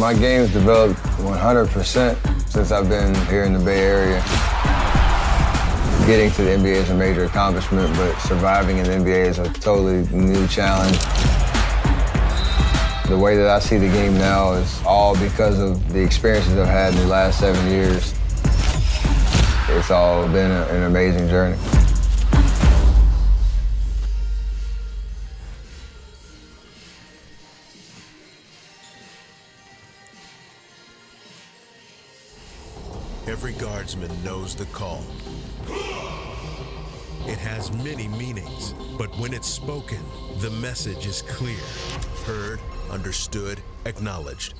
My game's developed 100% since I've been here in the Bay Area. Getting to the NBA is a major accomplishment, but surviving in the NBA is a totally new challenge. The way that I see the game now is all because of the experiences I've had in the last 7 years. It's all been an amazing journey. Every guardsman knows the call. It has many meanings, but when it's spoken, the message is clear. Heard, understood, acknowledged.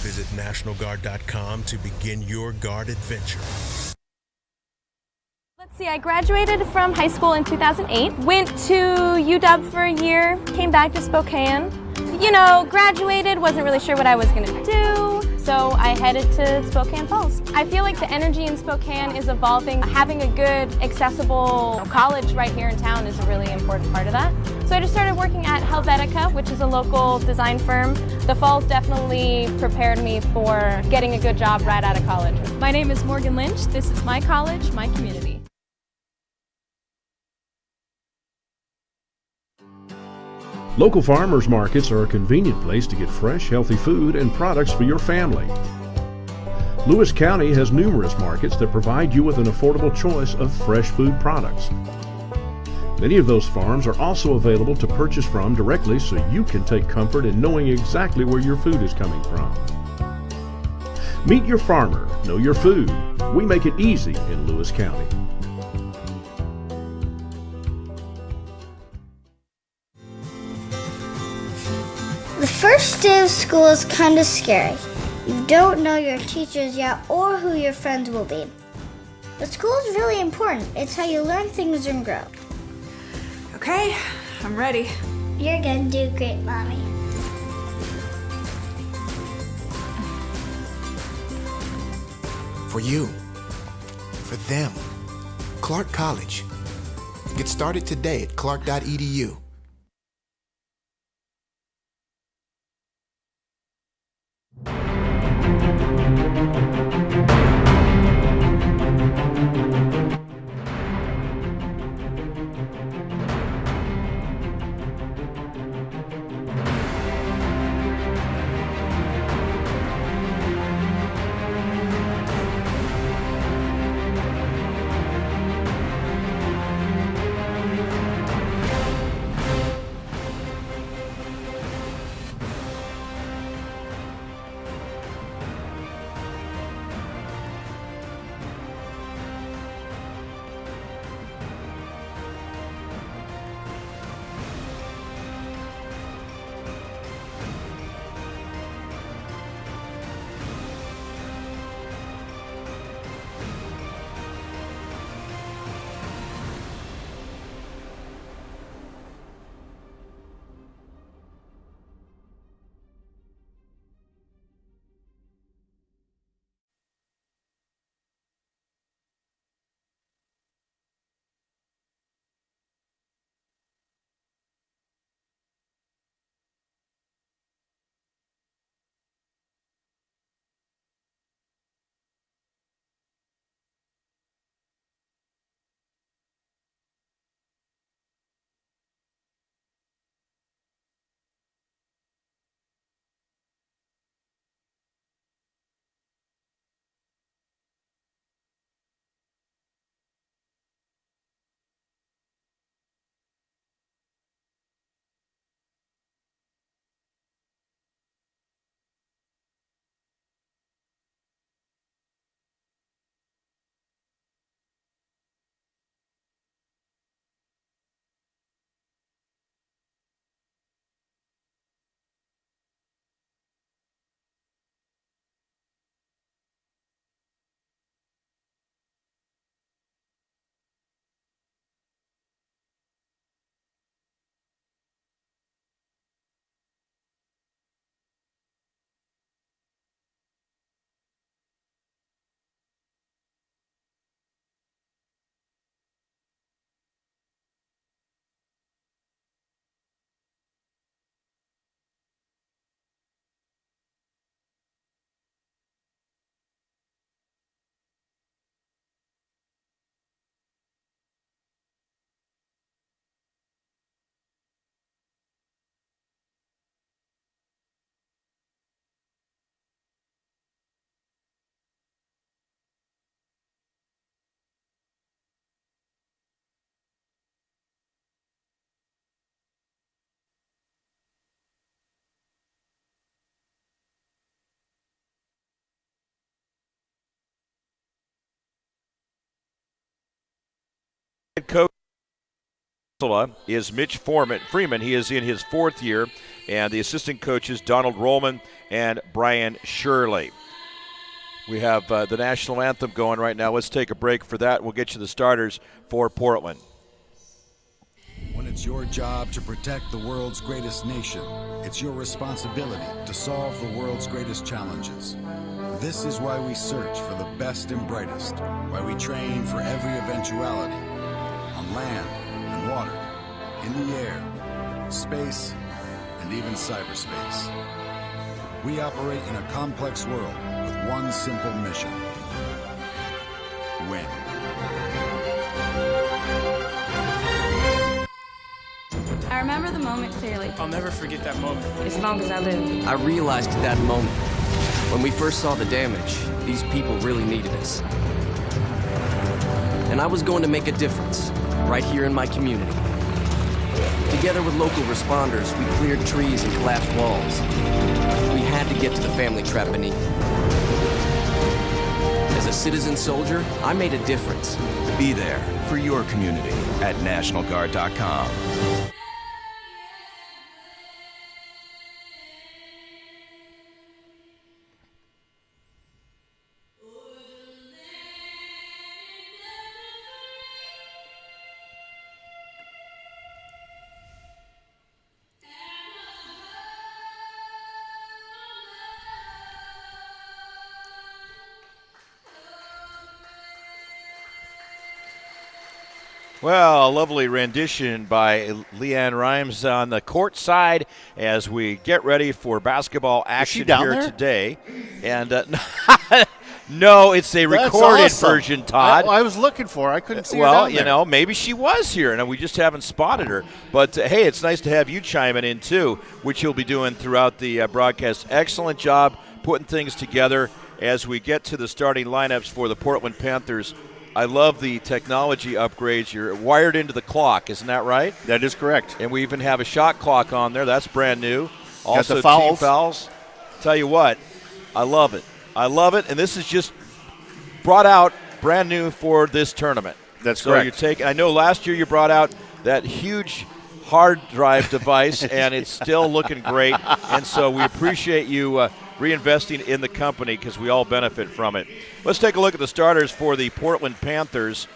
Visit NationalGuard.com to begin your Guard adventure. Let's see, I graduated from high school in 2008, went to UW for a year, came back to Spokane. You know, graduated, wasn't really sure what I was going to do, so I headed to Spokane Falls. I feel like the energy in Spokane is evolving. Having a good, accessible college right here in town is a really important part of that. So I just started working at Helvetica, which is a local design firm. The Falls definitely prepared me for getting a good job right out of college. My name is Morgan Lynch. This is my college, my community. Local farmers markets are a convenient place to get fresh, healthy food and products for your family. Lewis County has numerous markets that provide you with an affordable choice of fresh food products. Many of those farms are also available to purchase from directly, so you can take comfort in knowing exactly where your food is coming from. Meet your farmer, know your food. We make it easy in Lewis County. The first day of school is kind of scary. You don't know your teachers yet or who your friends will be. But school is really important. It's how you learn things and grow. Okay, I'm ready. You're gonna do great, Mommy. For you, for them, Clark College. Get started today at clark.edu. is Mitch Freeman. He is in his 4th year, and the assistant coaches Donald Rollman and Brian Shirley. We have the national anthem going right now. Let's take a break for that. We'll get you the starters for Portland. When it's your job to protect the world's greatest nation, it's your responsibility to solve the world's greatest challenges. This is why we search for the best and brightest, why we train for every eventuality, on land and water, in the air, space, and even cyberspace. We operate in a complex world with one simple mission: win. I remember the moment clearly. I'll never forget that moment. As long as I live. I realized at that moment, when we first saw the damage, these people really needed us. And I was going to make a difference, right here in my community. Together with local responders, we cleared trees and collapsed walls. We had to get to the family trapped beneath. As a citizen soldier, I made a difference. Be there for your community at NationalGuard.com. Well, a lovely rendition by Leanne Rhymes on the court side as we get ready for basketball action here there today. And no, it's a recorded version, Todd. I was looking for her. I couldn't see her down Well, there. you know, maybe she was here, and we just haven't spotted her. But, hey, it's nice to have you chiming in, too, which you'll be doing throughout the broadcast. Excellent job putting things together as we get to the starting lineups for the Portland Panthers. I love the technology upgrades. You're wired into the clock, isn't that right? That is correct. And we even have a shot clock on there. That's brand new. Also, the fouls. team fouls. Tell you what, I love it. I love it, and this is just brought out brand new for this tournament. That's so correct. You're taking. I know last year you brought out that huge hard drive device, and it's still looking great. And so we appreciate you reinvesting in the company because we all benefit from it. Let's take a look at the starters for the Portland Panthers.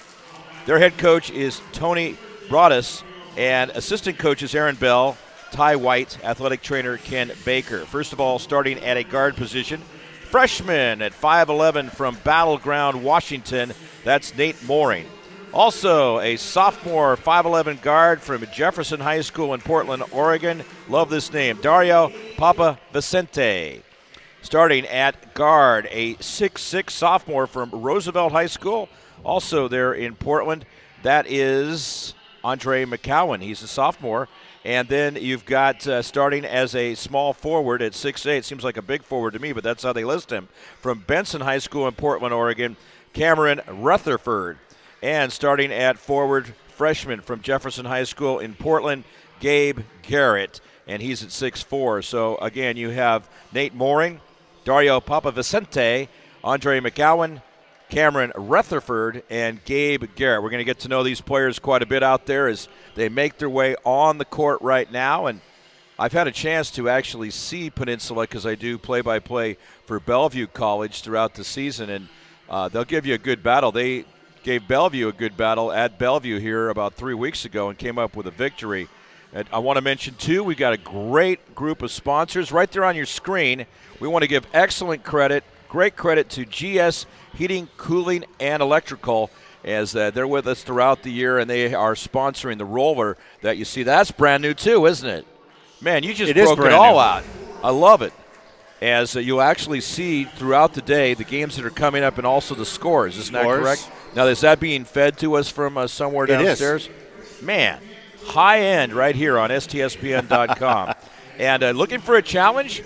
Their head coach is Tony Broadus, and assistant coaches Aaron Bell, Ty White, athletic trainer Ken Baker. First of all, starting at a guard position, freshman at 5'11" from Battleground, Washington, that's Nate Mooring. Also, a sophomore 5'11" guard from Jefferson High School in Portland, Oregon. Love this name, Dario Papa Vicente. Starting at guard, a 6'6" sophomore from Roosevelt High School, also there in Portland. That is Andre McCowan. He's a sophomore. And then you've got starting as a small forward at 6'8". Seems like a big forward to me, but that's how they list him. From Benson High School in Portland, Oregon, Cameron Rutherford. And starting at forward, freshman from Jefferson High School in Portland, Gabe Garrett. And he's at 6'4". So, again, you have Nate Mooring, Dario Papavicente, Andre McGowan, Cameron Rutherford, and Gabe Garrett. We're going to get to know these players quite a bit out there as they make their way on the court right now. And I've had a chance to actually see Peninsula because I do play-by-play for Bellevue College throughout the season, and they'll give you a good battle. They gave Bellevue a good battle at Bellevue here about 3 weeks ago and came up with a victory. And I want to mention, too, we got a great group of sponsors right there on your screen. We want to give great credit to GS Heating, Cooling, and Electrical as they're with us throughout the year, and they are sponsoring the roller that you see. That's brand new, too, isn't it? Man, you just broke it all out. I love it. As you'll actually see throughout the day the games that are coming up and also the scores. Isn't that correct? Now, is that being fed to us from somewhere downstairs? It is. Man, high end right here on STSPN.com. And looking for a challenge?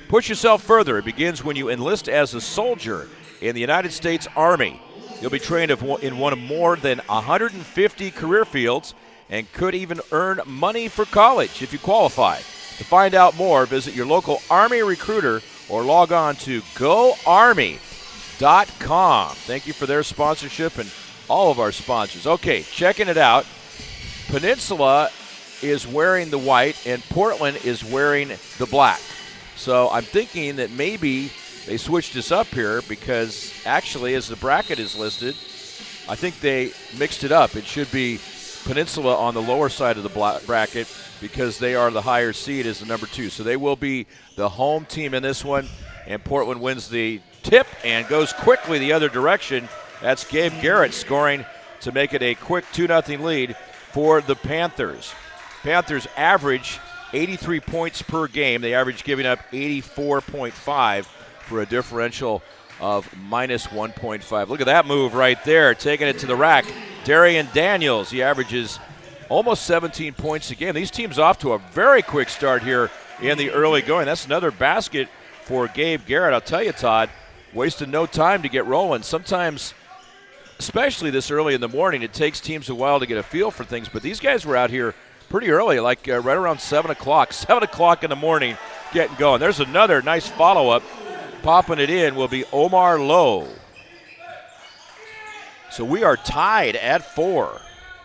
Push yourself further. It begins when you enlist as a soldier in the United States Army. You'll be trained in one of more than 150 career fields and could even earn money for college if you qualify. To find out more, visit your local Army recruiter or log on to GoArmy.com. Thank you for their sponsorship and all of our sponsors. Okay, checking it out. Peninsula is wearing the white and Portland is wearing the black. So I'm thinking that maybe they switched this up here because actually as the bracket is listed, I think they mixed it up. It should be Peninsula on the lower side of the bracket because they are the higher seed as the number 2. So they will be the home team in this one, and Portland wins the tip and goes quickly the other direction. That's Gabe Garrett scoring to make it a quick 2-0 lead for the Panthers. Panthers average 83 points per game. They average giving up 84.5 for a differential of minus 1.5. Look at that move right there, taking it to the rack. Darian Daniels, he averages almost 17 points a game. These teams off to a very quick start here in the early going. That's another basket for Gabe Garrett. I'll tell you, Todd, wasted no time to get rolling. Sometimes, especially this early in the morning, it takes teams a while to get a feel for things, but these guys were out here pretty early, like right around 7 o'clock. 7 o'clock in the morning getting going. There's another nice follow-up. Popping it in will be Omar Lowe. So we are tied at 4.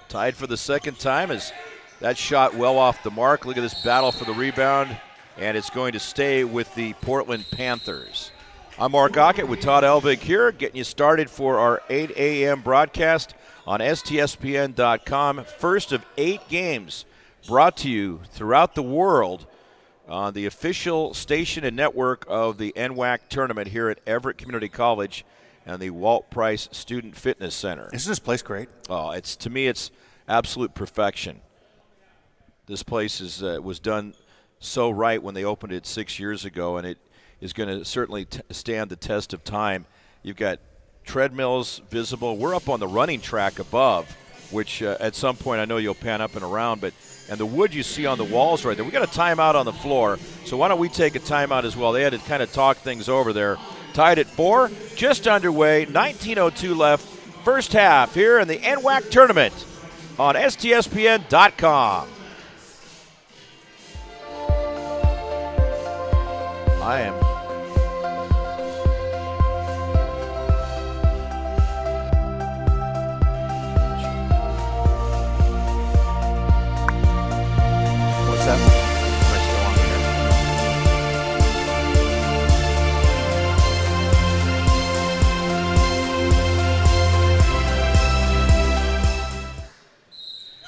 Tied for the second time as that shot well off the mark. Look at this battle for the rebound, and it's going to stay with the Portland Panthers. I'm Mark Ockett with Todd Elvig here, getting you started for our 8 a.m. broadcast on STSPN.com. First of 8 games brought to you throughout the world on the official station and network of the NWAC tournament here at Everett Community College and the Walt Price Student Fitness Center. Isn't this place great? Oh, to me, it's absolute perfection. This place was done so right when they opened it 6 years ago, and it is going to certainly stand the test of time. You've got treadmills visible. We're up on the running track above, which at some point I know you'll pan up and around, and the wood you see on the walls right there. We got a timeout on the floor, so why don't we take a timeout as well? They had to kind of talk things over there. Tied at 4, just underway, 19:02 left, first half here in the NWAC tournament on STSPN.com. I am What's that? Am I still on here?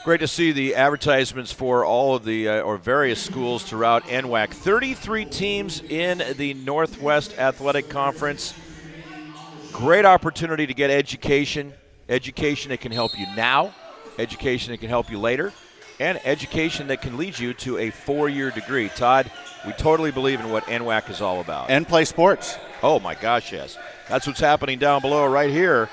Great to see the advertisements for all of the or various schools throughout NWAC. 33 teams in the Northwest Athletic Conference. Great opportunity to get education. Education that can help you now, education that can help you later, and education that can lead you to a 4-year degree. Todd, we totally believe in what NWAC is all about. And play sports. Oh, my gosh, yes. That's what's happening down below right here.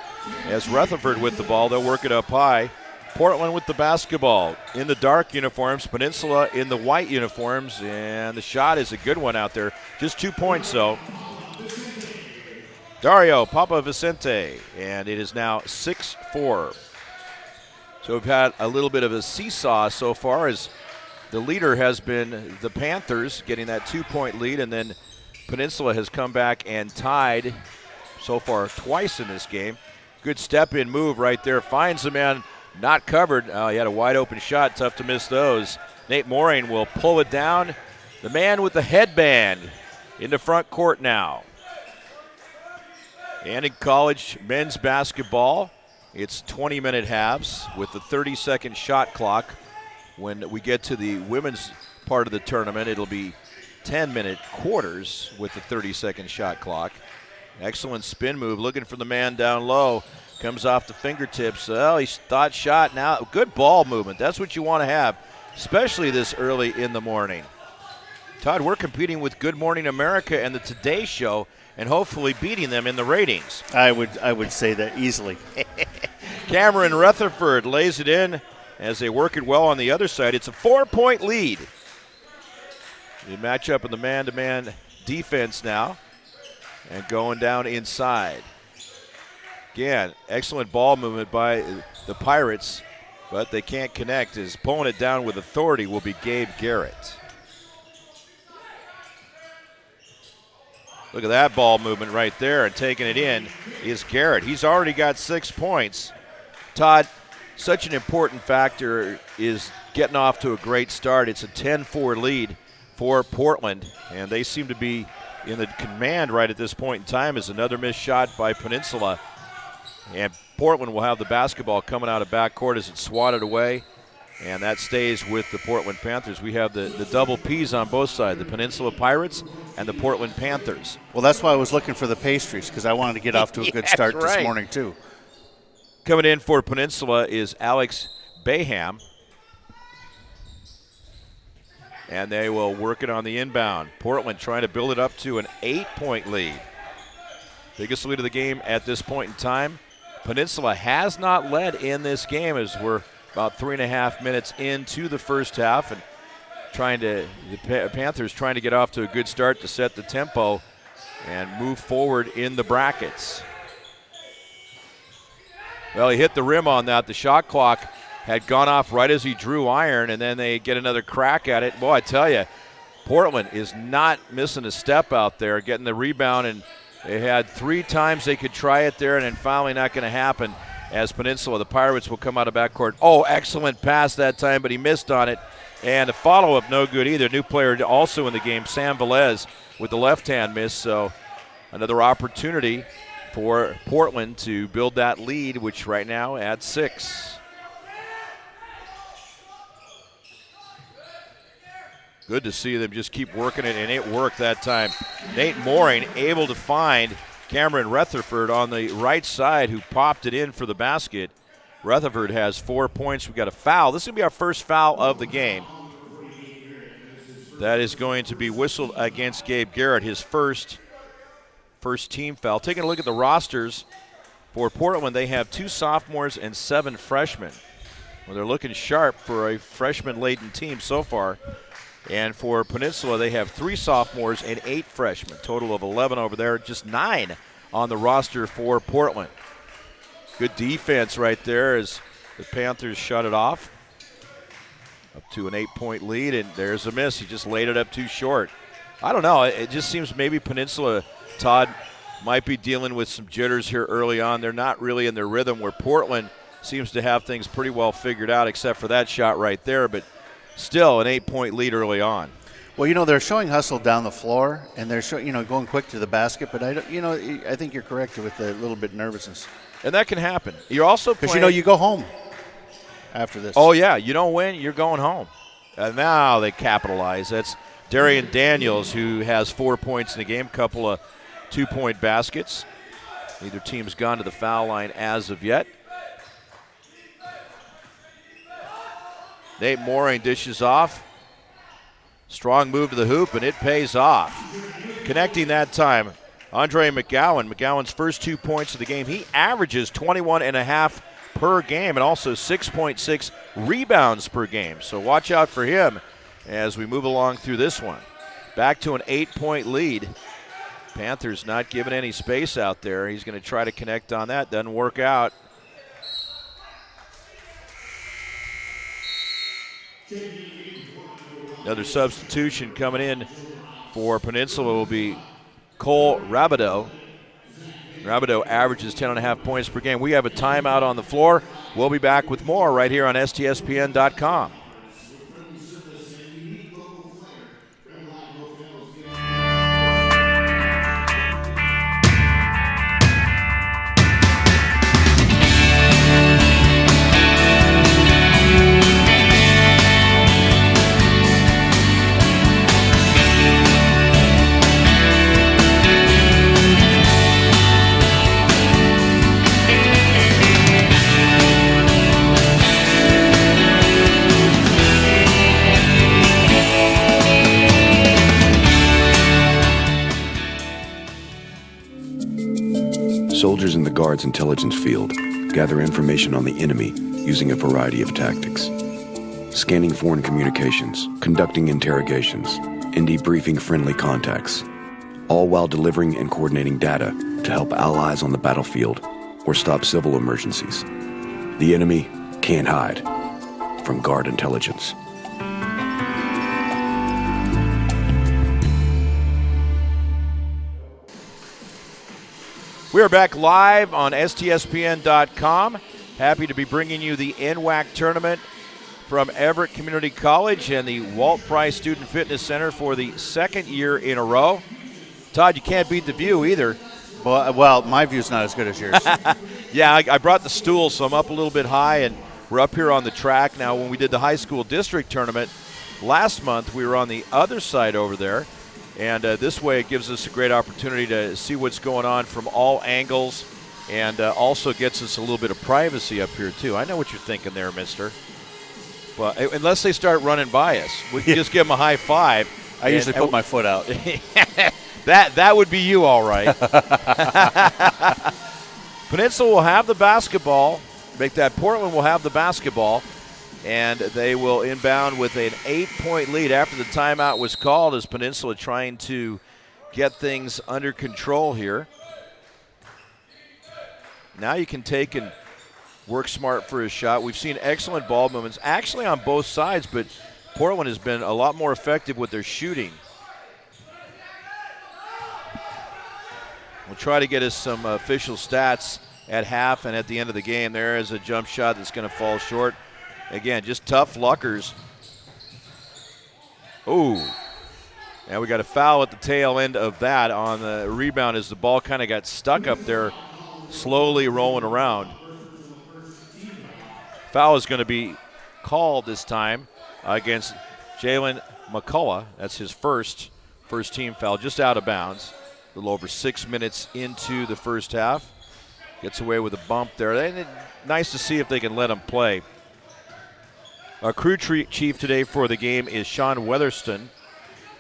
As Rutherford with the ball, they'll work it up high. Portland with the basketball in the dark uniforms, Peninsula in the white uniforms, and the shot is a good one out there. Just 2 points, though. Dario Papa Vicente, and it is now 6-4. So we've had a little bit of a seesaw so far as the leader has been the Panthers getting that 2-point lead, and then Peninsula has come back and tied so far twice in this game. Good step-in move right there. Finds the man not covered. Oh, he had a wide-open shot. Tough to miss those. Nate Moraine will pull it down. The man with the headband in the front court now. And in college men's basketball, it's 20-minute halves with the 30-second shot clock. When we get to the women's part of the tournament, it'll be 10-minute quarters with the 30-second shot clock. Excellent spin move, looking for the man down low. Comes off the fingertips. Oh, he thought shot now. Good ball movement. That's what you want to have, especially this early in the morning. Todd, we're competing with Good Morning America and the Today Show and hopefully beating them in the ratings. I would say that easily. Cameron Rutherford lays it in as they work it well on the other side. It's a 4-point lead. They match up in the man-to-man defense now and going down inside. Again, excellent ball movement by the Pirates, but they can't connect. As pulling it down with authority will be Gabe Garrett. Look at that ball movement right there, and taking it in is Garrett. He's already got 6 points. Todd, such an important factor is getting off to a great start. It's a 10-4 lead for Portland, and they seem to be in the command right at this point in time as another missed shot by Peninsula. And Portland will have the basketball coming out of backcourt as it's swatted away, and that stays with the Portland Panthers. We have the double Ps on both sides, the Peninsula Pirates and the Portland Panthers. Well, that's why I was looking for the pastries, because I wanted to get off to a good start this morning, too. Coming in for Peninsula is Alex Baham. And they will work it on the inbound. Portland trying to build it up to an 8-point lead. Biggest lead of the game at this point in time. Peninsula has not led in this game as we're about 3.5 minutes into the first half. And the Panthers trying to get off to a good start to set the tempo and move forward in the brackets. Well, he hit the rim on that. The shot clock had gone off right as he drew iron, and then they get another crack at it. Boy, I tell you, Portland is not missing a step out there, getting the rebound, and they had 3 times they could try it there, and then finally not going to happen as Peninsula. The Pirates will come out of backcourt. Oh, excellent pass that time, but he missed on it. And the follow-up, no good either. New player also in the game, Sam Velez, with the left-hand miss. So another opportunity for Portland to build that lead, which right now at 6. Good to see them just keep working it, and it worked that time. Nate Mooring able to find Cameron Rutherford on the right side, who popped it in for the basket. Rutherford has 4 points. We've got a foul. This is going to be our first foul of the game. That is going to be whistled against Gabe Garrett, his first team foul. Taking a look at the rosters for Portland, they have 2 sophomores and 7 freshmen. Well, they're looking sharp for a freshman-laden team so far. And for Peninsula, they have 3 sophomores and 8 freshmen, total of 11 over there, just 9 on the roster for Portland. Good defense right there as the Panthers shut it off. Up to an 8-point lead, and there's a miss. He just laid it up too short. I don't know. It just seems maybe Peninsula, Todd, might be dealing with some jitters here early on. They're not really in their rhythm, where Portland seems to have things pretty well figured out, except for that shot right there. But still an 8-point lead early on. Well, they're showing hustle down the floor, and they're going quick to the basket. But I think you're correct with a little bit of nervousness. And that can happen. You're also playing. Because you go home after this. Oh yeah, you don't win, you're going home. And now they capitalize. That's Darian Daniels, who has 4 points in the game, couple of 2-point baskets. Neither team's gone to the foul line as of yet. Nate Mooring dishes off. Strong move to the hoop, and it pays off. Connecting that time, Andre McGowan. McGowan's first 2 points of the game. He averages 21.5 per game and also 6.6 rebounds per game. So watch out for him as we move along through this one. Back to an 8-point lead. Panthers not giving any space out there. He's going to try to connect on that. Doesn't work out. Another substitution coming in for Peninsula will be Cole Rabideau. Rabideau averages 10.5 points per game. We have a timeout on the floor. We'll be back with more right here on STSPN.com. Soldiers in the Guard's intelligence field gather information on the enemy using a variety of tactics. Scanning foreign communications, conducting interrogations, and debriefing friendly contacts, all while delivering and coordinating data to help allies on the battlefield or stop civil emergencies. The enemy can't hide from Guard intelligence. We are back live on STSPN.com. Happy to be bringing you the NWAC tournament from Everett Community College and the Walt Price Student Fitness Center for the second year in a row. Todd, you can't beat the view either. Well, my view's not as good as yours. Yeah, I brought the stool, so I'm up a little bit high, and we're up here on the track. Now, when we did the high school district tournament last month, we were on the other side over there, and this way it gives us a great opportunity to see what's going on from all angles, and also gets us a little bit of privacy up here, too. I know what you're thinking there, mister. But unless they start running by us, we can just give them a high five. I usually put my foot out. That would be you, all right. Peninsula will have the basketball. Make that Portland will have the basketball, and they will inbound with an 8-point lead after the timeout was called, as Peninsula trying to get things under control here. Now you can take and work smart for his shot. We've seen excellent ball movements, actually on both sides, but Portland has been a lot more effective with their shooting. We'll try to get us some official stats at half and at the end of the game. There is a jump shot that's going to fall short. Again, just tough luckers. Ooh. And we got a foul at the tail end of that on the rebound as the ball kind of got stuck up there, slowly rolling around. Foul is going to be called this time against Jalen McCullough. That's his first team foul, just out of bounds. A little over 6 minutes into the first half. Gets away with a bump there. And nice to see if they can let him play. Our crew chief today for the game is Sean Weatherston.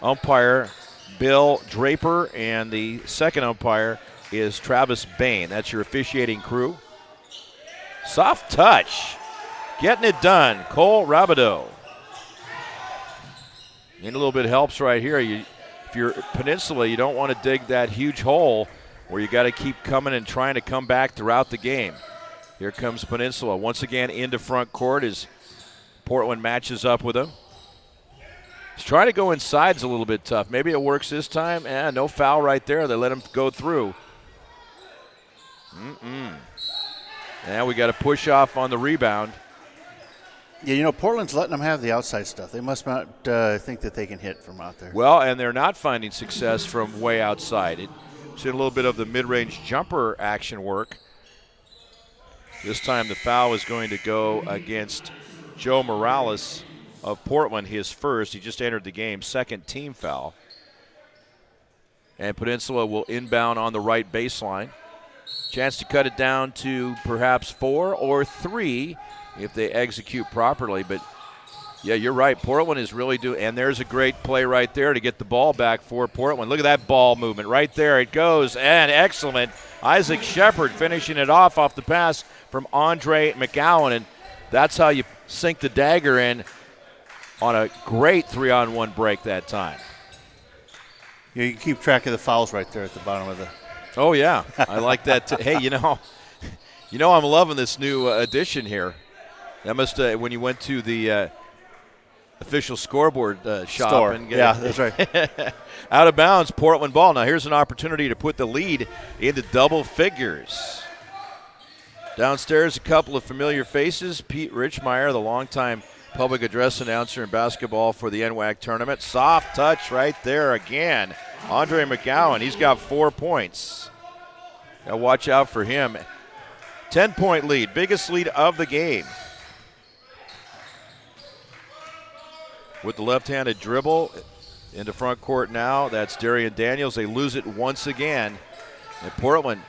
Umpire Bill Draper, and the second umpire is Travis Bain. That's your officiating crew. Soft touch. Getting it done, Cole Rabideau. Need a little bit of helps right here. If you're Peninsula, you don't want to dig that huge hole where you got to keep coming and trying to come back throughout the game. Here comes Peninsula once again into front court as Portland matches up with him. He's trying to go inside, is a little bit tough. Maybe it works this time. No foul right there. They let him go through. Now we got to push off on the rebound. Yeah, Portland's letting them have the outside stuff. They must not think that they can hit from out there. Well, and they're not finding success from way outside. It's in a little bit of the mid-range jumper action work. This time the foul is going to go against Joe Morales of Portland, his first. He just entered the game, second team foul. And Peninsula will inbound on the right baseline. Chance to cut it down to perhaps 4 or 3 if they execute properly. But, yeah, you're right. Portland is really doing – and there's a great play right there to get the ball back for Portland. Look at that ball movement right there. It goes, and excellent. Isaac Shepard finishing it off the pass from Andre McGowan, and that's how you sink the dagger in on a great 3-on-1 break that time. Yeah, you can keep track of the fouls right there at the bottom of the – Oh, yeah. I like that. Hey, I'm loving this new addition here. That must when you went to the official scoreboard shop. Store. And yeah, that's right. Out of bounds, Portland ball. Now here's an opportunity to put the lead into double figures. Downstairs, a couple of familiar faces. Pete Richmeyer, the longtime public address announcer in basketball for the NWAC tournament. Soft touch right there again. Andre McGowan, he's got 4 points. Now watch out for him. 10-point lead, biggest lead of the game. With the left-handed dribble into front court now, that's Darian Daniels. They lose it once again. And Portland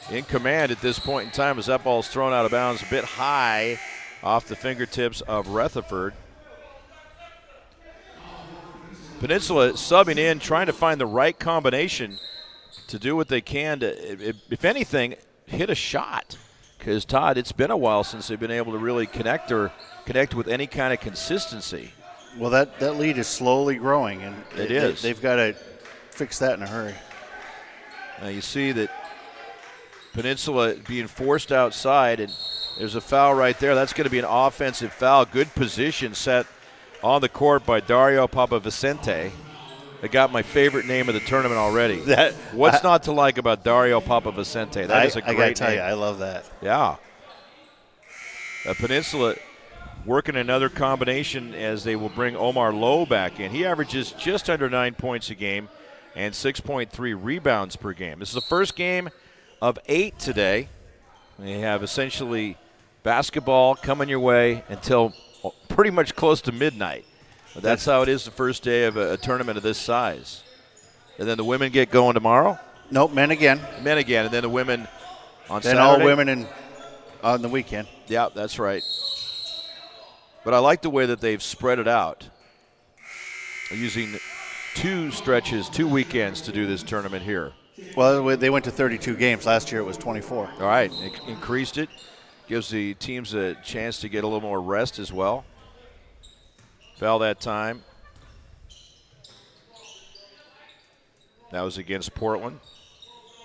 in command at this point in time as that ball's thrown out of bounds a bit high off the fingertips of Rutherford. Peninsula subbing in, trying to find the right combination to do what they can to, if anything, hit a shot. Because, Todd, it's been a while since they've been able to really connect with any kind of consistency. Well, that lead is slowly growing, and it is. They've got to fix that in a hurry. Now you see that Peninsula being forced outside, and there's a foul right there. That's going to be an offensive foul. Good position set on the court by Dario Papavicente. I got my favorite name of the tournament already. What's not to like about Dario Papavicente? That is a great I got to tell name. you, I love that. Yeah. Peninsula working another combination as they will bring Omar Lowe back in. He averages just under 9 points a game and 6.3 rebounds per game. This is the first game of 8 today. They have essentially basketball coming your way until pretty much close to midnight. But that's how it is the first day of a tournament of this size. And then the women get going tomorrow? Nope, men again. Men again, and then the women on then Saturday. All women on the weekend. Yeah, that's right. But I like the way that they've spread it out. They're using 2 stretches, 2 weekends to do this tournament here. Well, they went to 32 games. Last year it was 24. All right, increased it. Gives the teams a chance to get a little more rest as well. Foul that time. That was against Portland.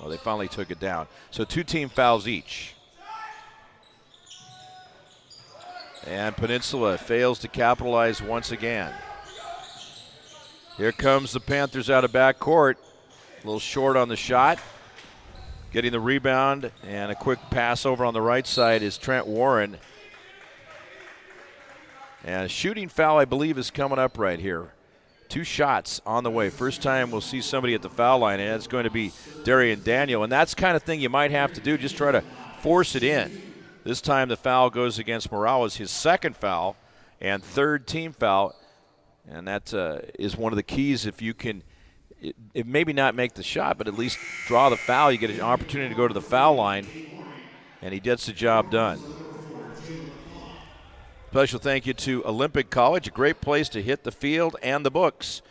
Oh, they finally took it down. So 2 team fouls each. And Peninsula fails to capitalize once again. Here comes the Panthers out of backcourt. A little short on the shot. Getting the rebound and a quick pass over on the right side is Trent Warren. And a shooting foul, I believe, is coming up right here. 2 shots on the way. First time we'll see somebody at the foul line, and it's going to be Darian Daniel. And that's the kind of thing you might have to do, just try to force it in. This time the foul goes against Morales, his second foul and 3rd team foul. And that is one of the keys if you can it maybe not make the shot, but at least draw the foul. You get an opportunity to go to the foul line, and he gets the job done. Special thank you to Olympic College, a great place to hit the field and the books.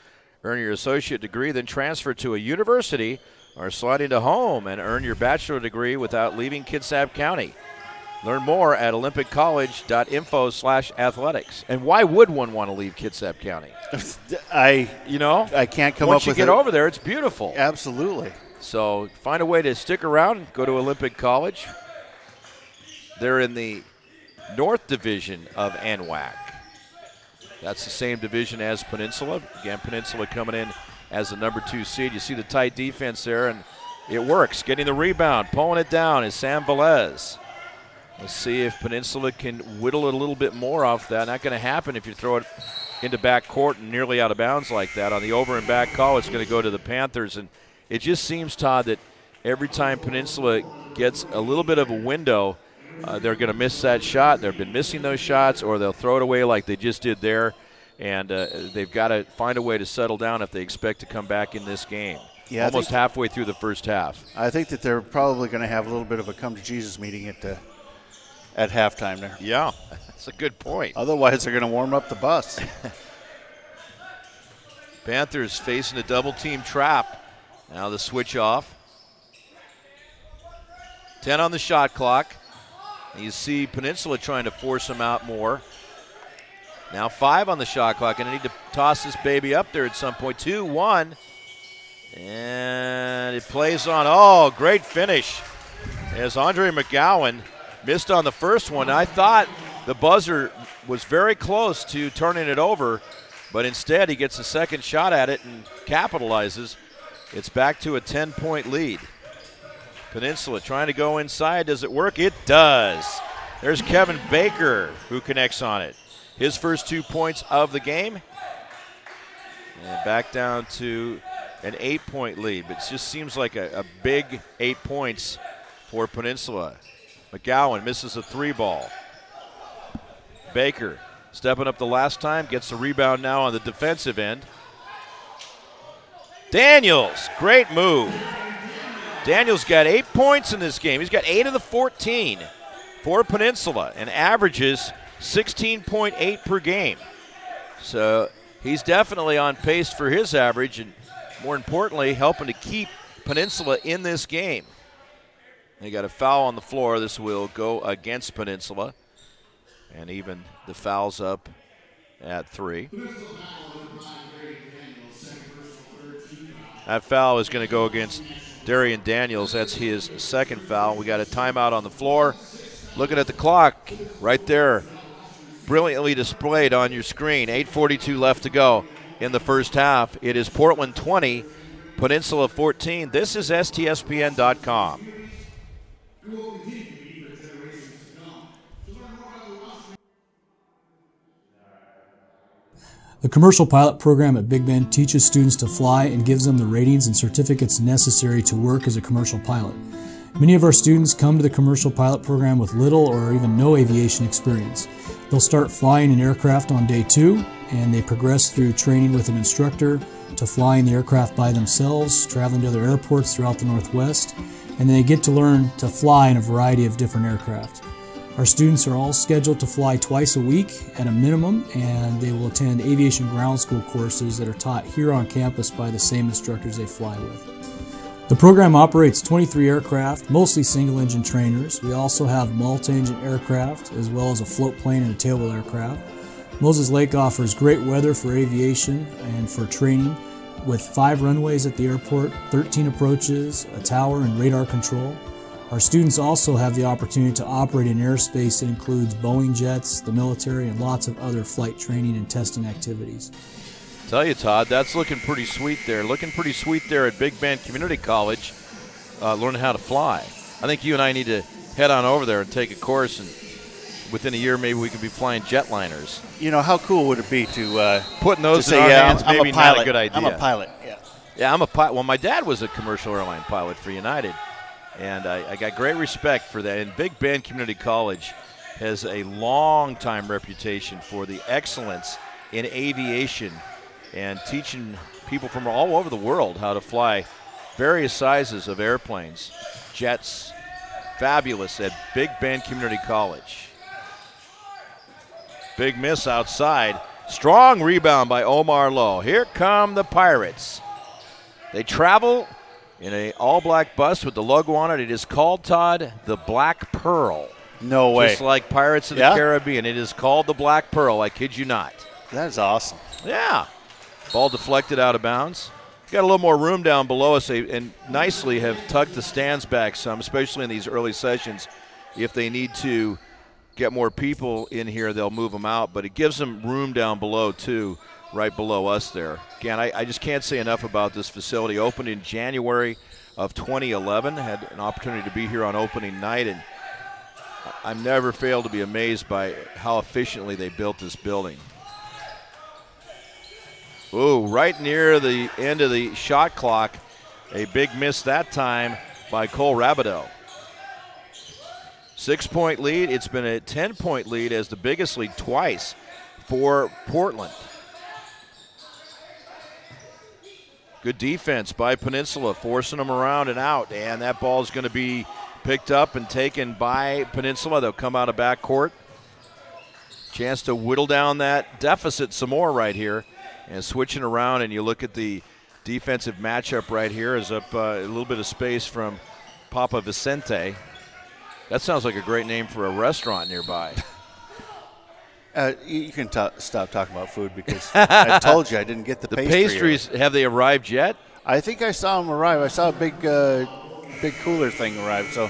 Earn your associate degree, then transfer to a university or slide into home and earn your bachelor degree without leaving Kitsap County. Learn more at olympiccollege.info/athletics. And why would one want to leave Kitsap County? I can't come up with it. Once you get over there, it's beautiful. Absolutely. So find a way to stick around and go to Olympic College. They're in the North Division of NWAC. That's the same division as Peninsula. Again, Peninsula coming in as the number 2 seed. You see the tight defense there, and it works. Getting the rebound, pulling it down is Sam Velez. Let's see if Peninsula can whittle it a little bit more off that. Not going to happen if you throw it into back court and nearly out of bounds like that. On the over and back call, it's going to go to the Panthers. And it just seems, Todd, that every time Peninsula gets a little bit of a window, they're going to miss that shot. They've been missing those shots, or they'll throw it away like they just did there. And they've got to find a way to settle down if they expect to come back in this game. Yeah, almost halfway through the first half. I think that they're probably going to have a little bit of a come-to-Jesus meeting at halftime there. Yeah, that's a good point. Otherwise, they're going to warm up the bus. Panthers facing a double-team trap. Now the switch off. 10 on the shot clock. You see Peninsula trying to force them out more. Now 5 on the shot clock, and I need to toss this baby up there at some point. 2-1. And it plays on. Oh, great finish. As Andre McGowan missed on the first one. I thought the buzzer was very close to turning it over, but instead he gets a second shot at it and capitalizes. It's back to a 10-point lead. Peninsula trying to go inside. Does it work? It does. There's Kevin Baker who connects on it. His first 2 points of the game. And back down to an 8-point lead. But it just seems like a big 8 points for Peninsula. McGowan misses a 3-ball. Baker stepping up the last time, gets the rebound now on the defensive end. Daniels, great move. Daniels got 8 points in this game. He's got 8 of the 14 for Peninsula and averages 16.8 per game. So he's definitely on pace for his average and, more importantly, helping to keep Peninsula in this game. They got a foul on the floor. This will go against Peninsula. And even the foul's up at 3. That foul is going to go against Darian Daniels. That's his second foul. We got a timeout on the floor. Looking at the clock right there, brilliantly displayed on your screen. 8:42 left to go in the first half. It is Portland 20, Peninsula 14. This is STSPN.com. The commercial pilot program at Big Bend teaches students to fly and gives them the ratings and certificates necessary to work as a commercial pilot. Many of our students come to the commercial pilot program with little or even no aviation experience. They'll start flying an aircraft on day 2, and they progress through training with an instructor to flying the aircraft by themselves, traveling to other airports throughout the Northwest, and they get to learn to fly in a variety of different aircraft. Our students are all scheduled to fly twice a week at a minimum, and they will attend aviation ground school courses that are taught here on campus by the same instructors they fly with. The program operates 23 aircraft, mostly single-engine trainers. We also have multi-engine aircraft, as well as a float plane and a tailwheel aircraft. Moses Lake offers great weather for aviation and for training, with 5 runways at the airport, 13 approaches, a tower, and radar control. Our students also have the opportunity to operate in airspace that includes Boeing jets, the military, and lots of other flight training and testing activities. Tell you, Todd, that's looking pretty sweet there. Looking pretty sweet there at Big Bend Community College, learning how to fly. I think you and I need to head on over there and take a course, and within a year maybe we could be flying jetliners. You know, how cool would it be to putting those to in say, our yeah, hands? I'm Maybe a pilot. not a good idea. I'm a pilot. Yeah. Yeah, I'm a pilot. Well, my dad was a commercial airline pilot for United, and I got great respect for that. And Big Bend Community College has a long-time reputation for the excellence in aviation and teaching people from all over the world how to fly various sizes of airplanes, jets. Fabulous at Big Bend Community College. Big miss outside. Strong rebound by Omar Lowe. Here come the Pirates. They travel in a all-black bus with the logo on it. It is called, Todd, the Black Pearl. No way. Just like Pirates of the Caribbean. It is called the Black Pearl. I kid you not. That is awesome. Yeah. Ball deflected out of bounds. Got a little more room down below us, and nicely have tucked the stands back some, especially in these early sessions. If they need to get more people in here, they'll move them out, but it gives them room down below, too, right below us there. Again, I just can't say enough about this facility. Opened in January of 2011. Had an opportunity to be here on opening night, and I've never failed to be amazed by how efficiently they built this building. Ooh, right near the end of the shot clock. A big miss that time by Cole Rabideau. 6-point lead. It's been a 10-point lead as the biggest lead twice for Portland. Good defense by Peninsula, forcing them around and out. And that ball is going to be picked up and taken by Peninsula. They'll come out of backcourt. Chance to whittle down that deficit some more right here. And switching around, and you look at the defensive matchup right here, is up a little bit of space from Papa Vicente. That sounds like a great name for a restaurant nearby. You can stop talking about food because I told you I didn't get the pastry. The pastries, have they arrived yet? I think I saw them arrive. I saw a big cooler thing arrive. So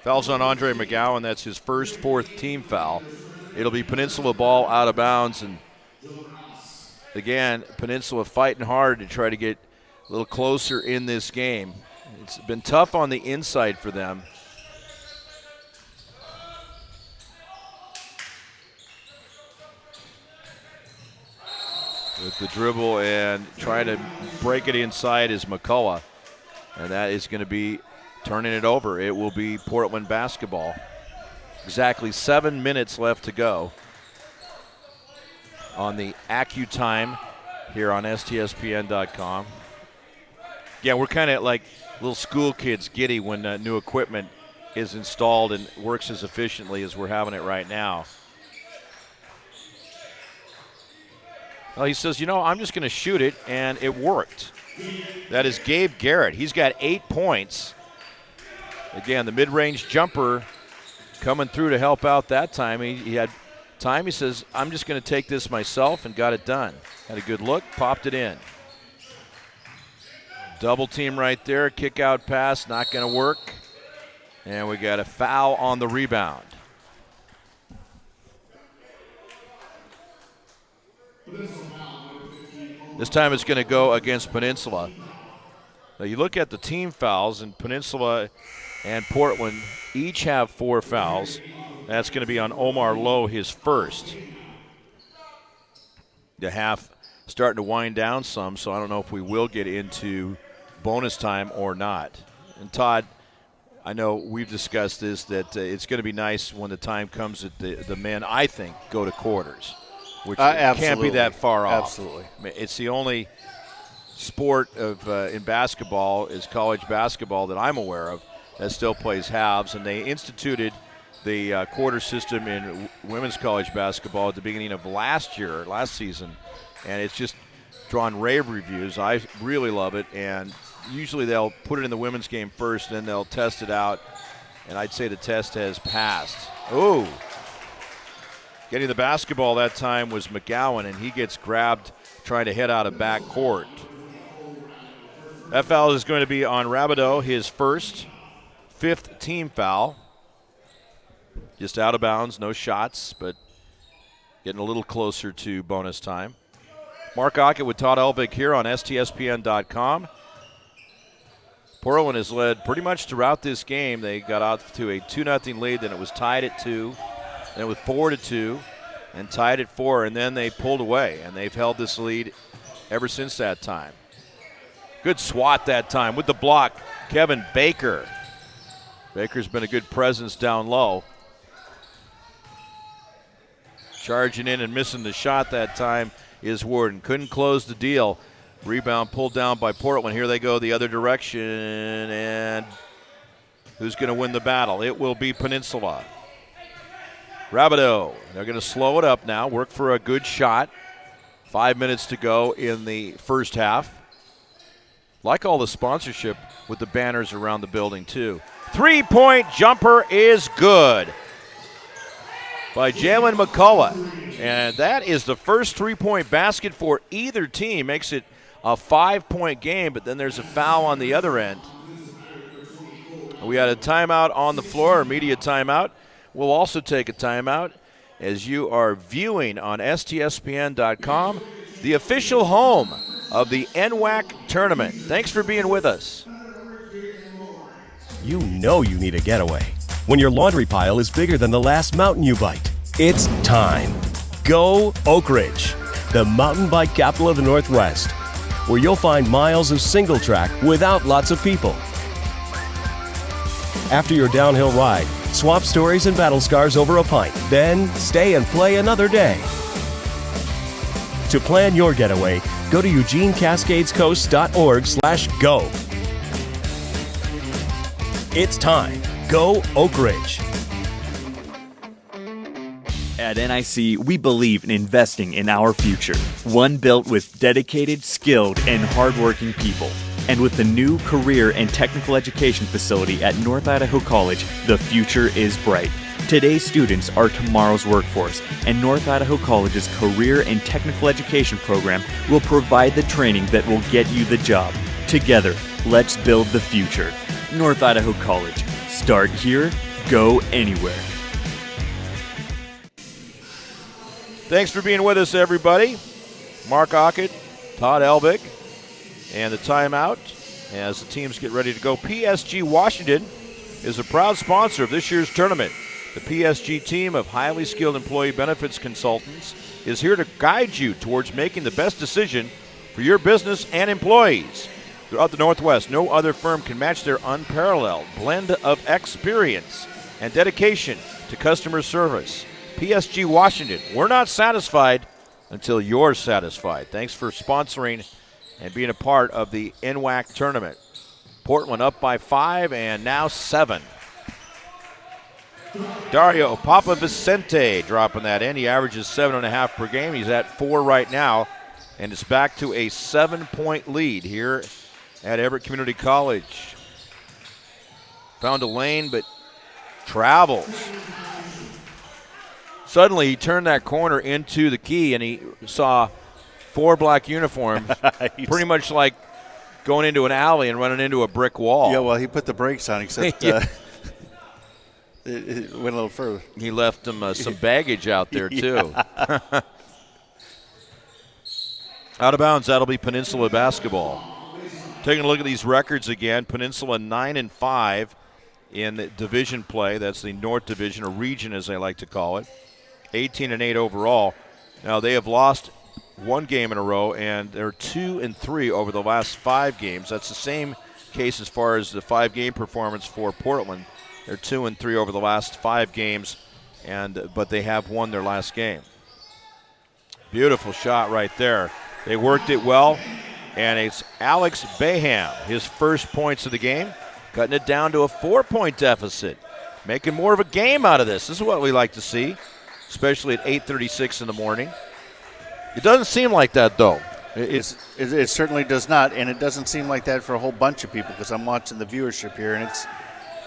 fouls on Andre McGowan. That's his first fourth team foul. It'll be Peninsula ball out of bounds, and again, Peninsula fighting hard to try to get a little closer in this game. It's been tough on the inside for them. With the dribble and trying to break it inside is McCullough. And that is going to be turning it over. It will be Portland basketball. Exactly 7 minutes left to go on the AccuTime here on STSPN.com. Yeah, we're kind of like little school kids giddy when new equipment is installed and works as efficiently as we're having it right now. Well, he says, you know, I'm just going to shoot it, and it worked. That is Gabe Garrett. He's got 8 points. Again, the mid-range jumper coming through to help out that time. He had time. He says, I'm just going to take this myself, and got it done. Had a good look, popped it in. Double team right there, kick out pass, not going to work. And we got a foul on the rebound. This time it's going to go against Peninsula. Now you look at the team fouls, and Peninsula and Portland each have 4 fouls. That's going to be on Omar Lowe, his first. The half starting to wind down some, so I don't know if we will get into bonus time or not. And Todd, I know we've discussed this, that it's going to be nice when the time comes that the men, I think, go to quarters, which can't be that far off. Absolutely. It's the only sport of in basketball, is college basketball, that I'm aware of that still plays halves, and they instituted the quarter system in women's college basketball at the beginning of last season, and it's just drawn rave reviews. I really love it, and usually they'll put it in the women's game first, and then they'll test it out, and I'd say the test has passed. Oh, getting the basketball that time was McGowan, and he gets grabbed trying to head out of back court. That foul is going to be on Rabideau, his fifth team foul. Just out of bounds, no shots, but getting a little closer to bonus time. Mark Ockett with Todd Elvig here on STSPN.com. Portland has led pretty much throughout this game. They got out to a 2-0 lead, then it was tied at 2, then it was 4-2, and tied at 4, and then they pulled away, and they've held this lead ever since that time. Good swat that time with the block, Kevin Baker. Baker's been a good presence down low. Charging in and missing the shot that time is Warden. Couldn't close the deal. Rebound pulled down by Portland. Here they go the other direction, and who's going to win the battle? It will be Peninsula. Rabideau, they're going to slow it up now, work for a good shot. 5 minutes to go in the first half. Like all the sponsorship with the banners around the building too. 3-point jumper is good by Jalen McCullough. And that is the first 3-point basket for either team. Makes it a 5-point game, but then there's a foul on the other end. We had a timeout on the floor, a media timeout. We'll also take a timeout as you are viewing on STSPN.com, the official home of the NWAC tournament. Thanks for being with us. You know you need a getaway when your laundry pile is bigger than the last mountain you biked. It's time. Go Oak Ridge, the mountain bike capital of the Northwest, where you'll find miles of single track without lots of people. After your downhill ride, swap stories and battle scars over a pint, then stay and play another day. To plan your getaway, go to EugeneCascadesCoast.org/go. It's time. Go Oak Ridge. At NIC, we believe in investing in our future, one built with dedicated, skilled, and hardworking people. And with the new career and technical education facility at North Idaho College, the future is bright. Today's students are tomorrow's workforce, and North Idaho College's career and technical education program will provide the training that will get you the job. Together, let's build the future. North Idaho College. Start here, go anywhere. Thanks for being with us, everybody. Mark Ockett, Todd Elvig, and the timeout as the teams get ready to go. PSG Washington is a proud sponsor of this year's tournament. The PSG team of highly skilled employee benefits consultants is here to guide you towards making the best decision for your business and employees. Throughout the Northwest, no other firm can match their unparalleled blend of experience and dedication to customer service. PSG Washington, we're not satisfied until you're satisfied. Thanks for sponsoring and being a part of the NWAC tournament. Portland up by 5 and now 7. Dario Papa Vicente dropping that in. He averages 7.5 per game. He's at 4 right now, and it's back to a 7-point lead here at Everett Community College. Found a lane, but travels. Suddenly, he turned that corner into the key, and he saw 4 black uniforms, pretty much like going into an alley and running into a brick wall. Yeah, well, he put the brakes on, except it went a little further. He left them some baggage out there, too. Out of bounds, that'll be Peninsula basketball. Taking a look at these records again, Peninsula 9-5 in division play. That's the North Division, or region as they like to call it. 18-8 overall. Now they have lost one game in a row, and they're 2-3 over the last 5 games. That's the same case as far as the 5-game performance for Portland. They're 2-3 over the last 5 games, but they have won their last game. Beautiful shot right there. They worked it well, and it's Alex Baham, his first points of the game, cutting it down to a 4-point deficit, making more of a game out of this. This is what we like to see, especially at 8:36 in the morning. It doesn't seem like that, though. It certainly does not, and it doesn't seem like that for a whole bunch of people because I'm watching the viewership here, and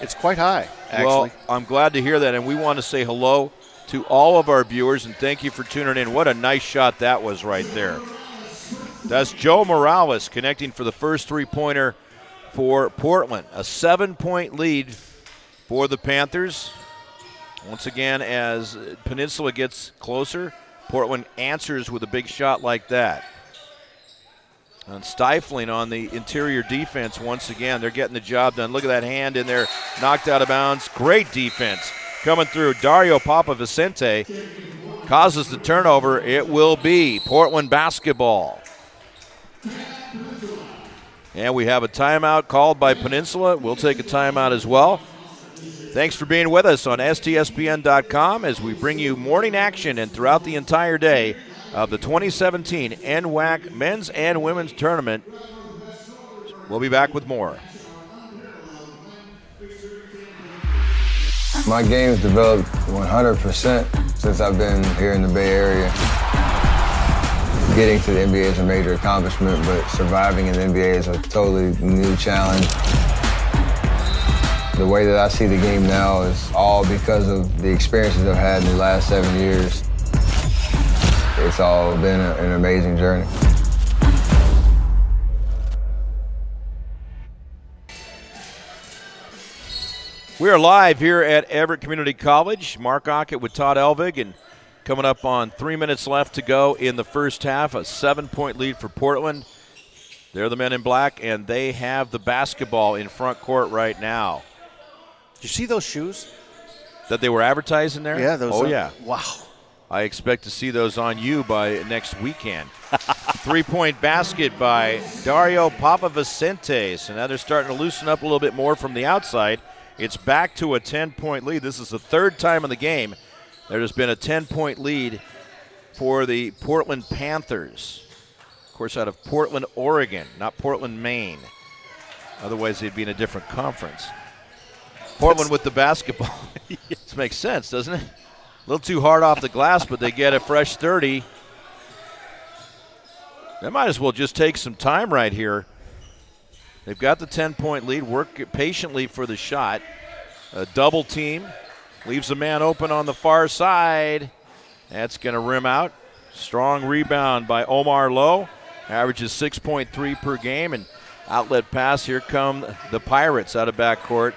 it's quite high, actually. Well, I'm glad to hear that, and we want to say hello to all of our viewers, and thank you for tuning in. What a nice shot that was right there. That's Joe Morales connecting for the first 3-pointer for Portland. A 7-point lead for the Panthers. Once again, as Peninsula gets closer, Portland answers with a big shot like that. And stifling on the interior defense once again. They're getting the job done. Look at that hand in there, knocked out of bounds. Great defense coming through. Dario Papavicente causes the turnover. It will be Portland basketball. And we have a timeout called by Peninsula. We'll take a timeout as well. Thanks for being with us on STSPN.com as we bring you morning action and throughout the entire day of the 2017 NWAC Men's and Women's Tournament. We'll be back with more. My game's developed 100% since I've been here in the Bay Area. Getting to the NBA is a major accomplishment, but surviving in the NBA is a totally new challenge. The way that I see the game now is all because of the experiences I've had in the last 7 years. It's all been an amazing journey. We are live here at Everett Community College. Mark Ockett with Todd Elvig, and coming up on 3 minutes left to go in the first half, a 7-point lead for Portland. They're the men in black, and they have the basketball in front court right now. Did you see those shoes? That they were advertising there? Yeah, those. Oh, yeah. Wow. I expect to see those on you by next weekend. 3-point basket by Dario Papavicente. So now they're starting to loosen up a little bit more from the outside. It's back to a 10-point lead. This is the third time in the game there has been a 10-point lead for the Portland Panthers. Of course, out of Portland, Oregon, not Portland, Maine. Otherwise, they'd be in a different conference. Portland with the basketball. This makes sense, doesn't it? A little too hard off the glass, but they get a fresh 30. They might as well just take some time right here. They've got the 10-point lead. Work patiently for the shot. A double team. Leaves a man open on the far side. That's going to rim out. Strong rebound by Omar Lowe. Averages 6.3 per game. And outlet pass. Here come the Pirates out of backcourt.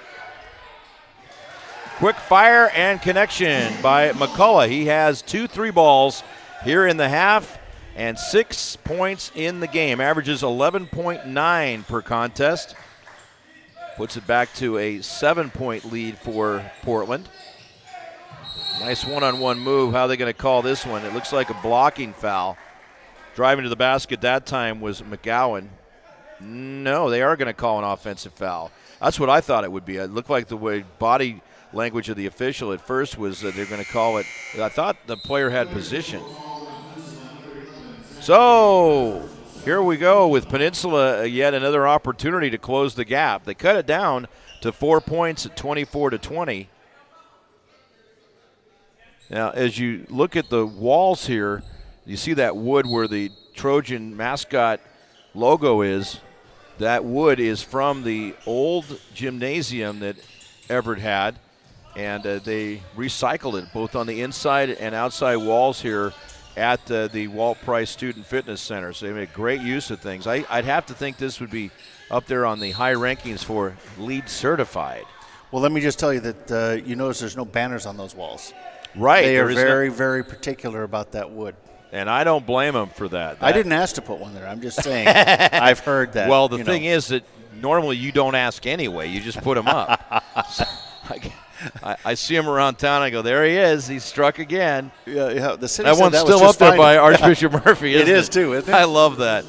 Quick fire and connection by McCullough. He has 2 3-balls here in the half and 6 points in the game. Averages 11.9 per contest. Puts it back to a 7-point lead for Portland. Nice one-on-one move. How are they going to call this one? It looks like a blocking foul. Driving to the basket that time was McGowan. No, they are going to call an offensive foul. That's what I thought it would be. It looked like the way body language of the official at first was that they're going to call it. I thought the player had position. So here we go with Peninsula, yet another opportunity to close the gap. They cut it down to 4 points at 24-20. Now, as you look at the walls here, you see that wood where the Trojan mascot logo is. That wood is from the old gymnasium that Everett had, and they recycled it both on the inside and outside walls here at the Walt Price Student Fitness Center. So they made great use of things. I'd have to think this would be up there on the high rankings for LEED certified. Well, let me just tell you that you notice there's no banners on those walls. Right. They are very, very particular about that wood. And I don't blame them for that. I didn't ask to put one there. I'm just saying. I've heard that. Well, the thing is that normally you don't ask anyway. You just put them up. So, I see him around town. I go, there he is. He struck again. Yeah. The city that said one's that was still up just there fine. by Archbishop Murphy, isn't it? It is too, isn't it? I love that.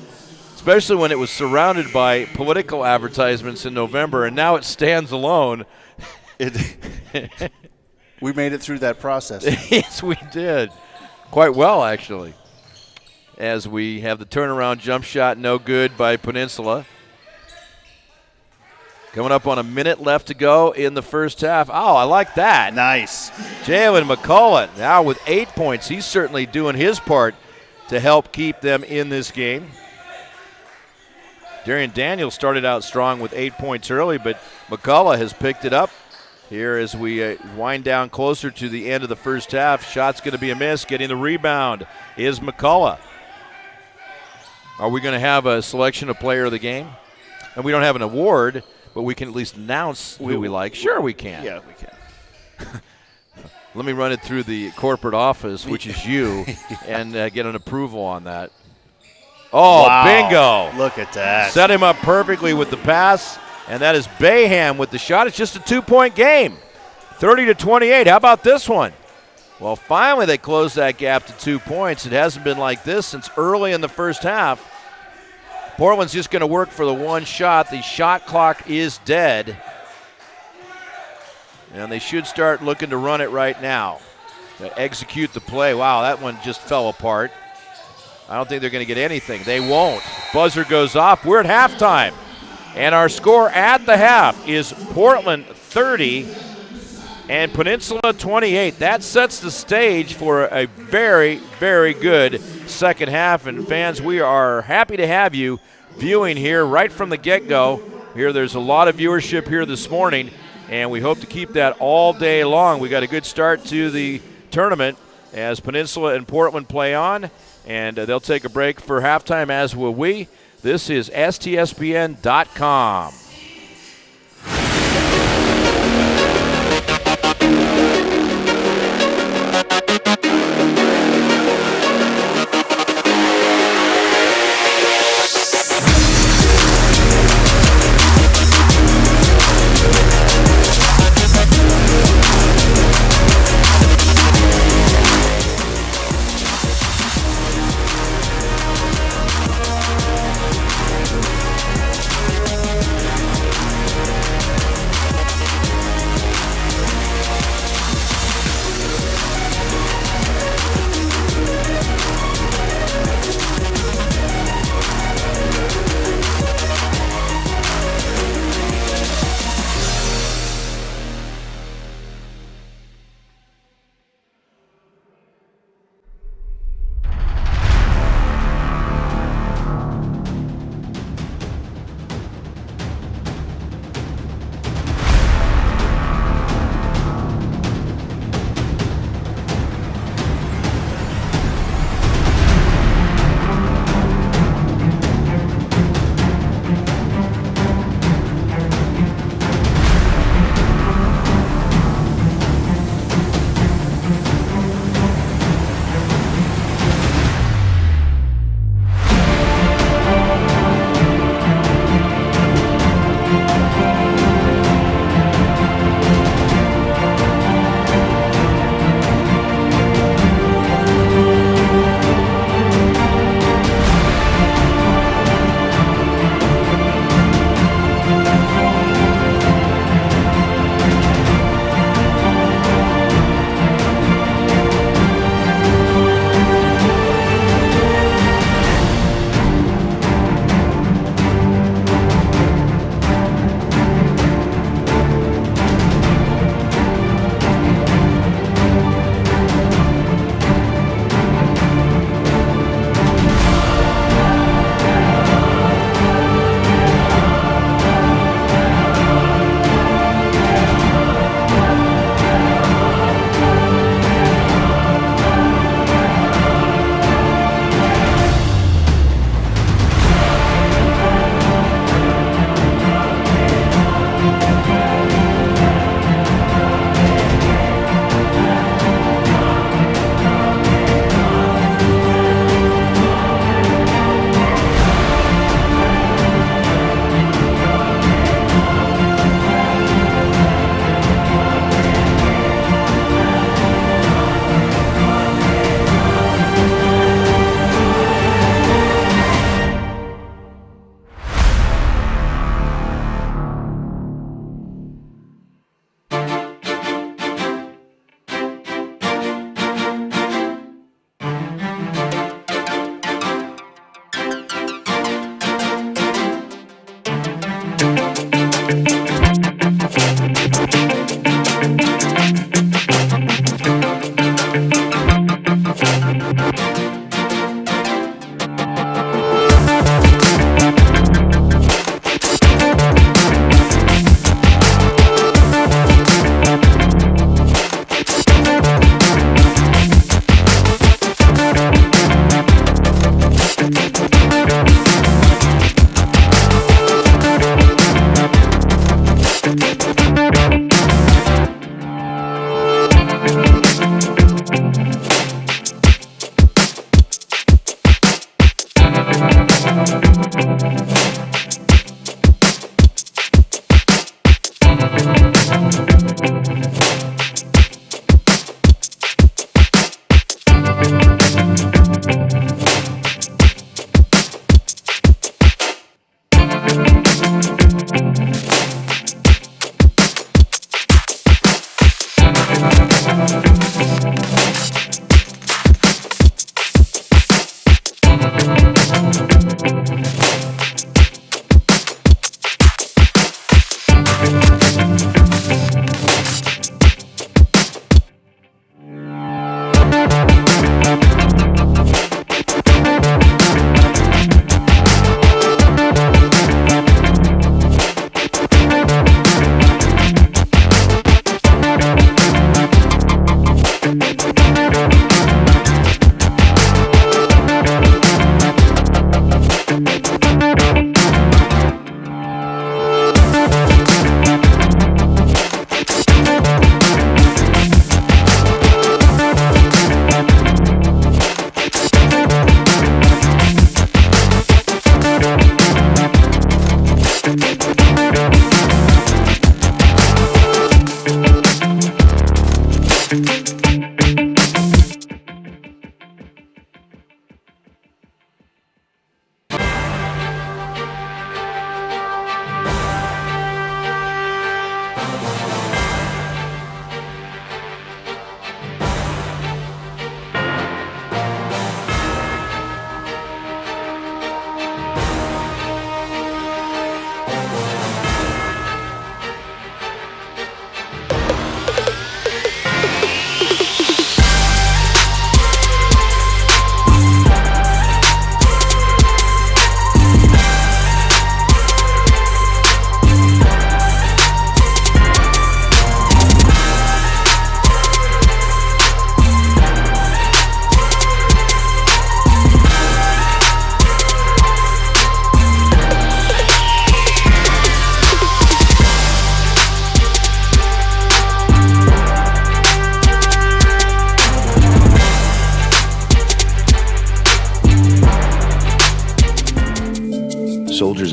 Especially when it was surrounded by political advertisements in November, and now it stands alone. We made it through that process. Yes, we did. Quite well, actually. As we have the turnaround jump shot, no good by Peninsula. Coming up on a minute left to go in the first half. Oh, I like that. Nice. Jalen McCullough now with 8 points. He's certainly doing his part to help keep them in this game. Darian Daniels started out strong with 8 points early, but McCullough has picked it up here as we wind down closer to the end of the first half. Shot's going to be a miss. Getting the rebound is McCullough. Are we going to have a selection of player of the game? And we don't have an award, but we can at least announce who we like. Sure we can. Yeah, we can. Let me run it through the corporate office, which is you, and get an approval on that. Oh, wow. Bingo. Look at that. Set him up perfectly with the pass, and that is Bayham with the shot. It's just a 2-point game, 30-28. How about this one? Well, finally they closed that gap to 2 points. It hasn't been like this since early in the first half. Portland's just going to work for the one shot. The shot clock is dead. And they should start looking to run it right now. To execute the play. Wow, that one just fell apart. I don't think they're going to get anything. They won't. Buzzer goes off. We're at halftime. And our score at the half is Portland 30 and Peninsula 28. That sets the stage for a very, very good second half. And fans, we are happy to have you viewing here right from the get-go. There's a lot of viewership here this morning, and we hope to keep that all day long. We got a good start to the tournament as Peninsula and Portland play on, and they'll take a break for halftime, as will we. This is STSPN.com.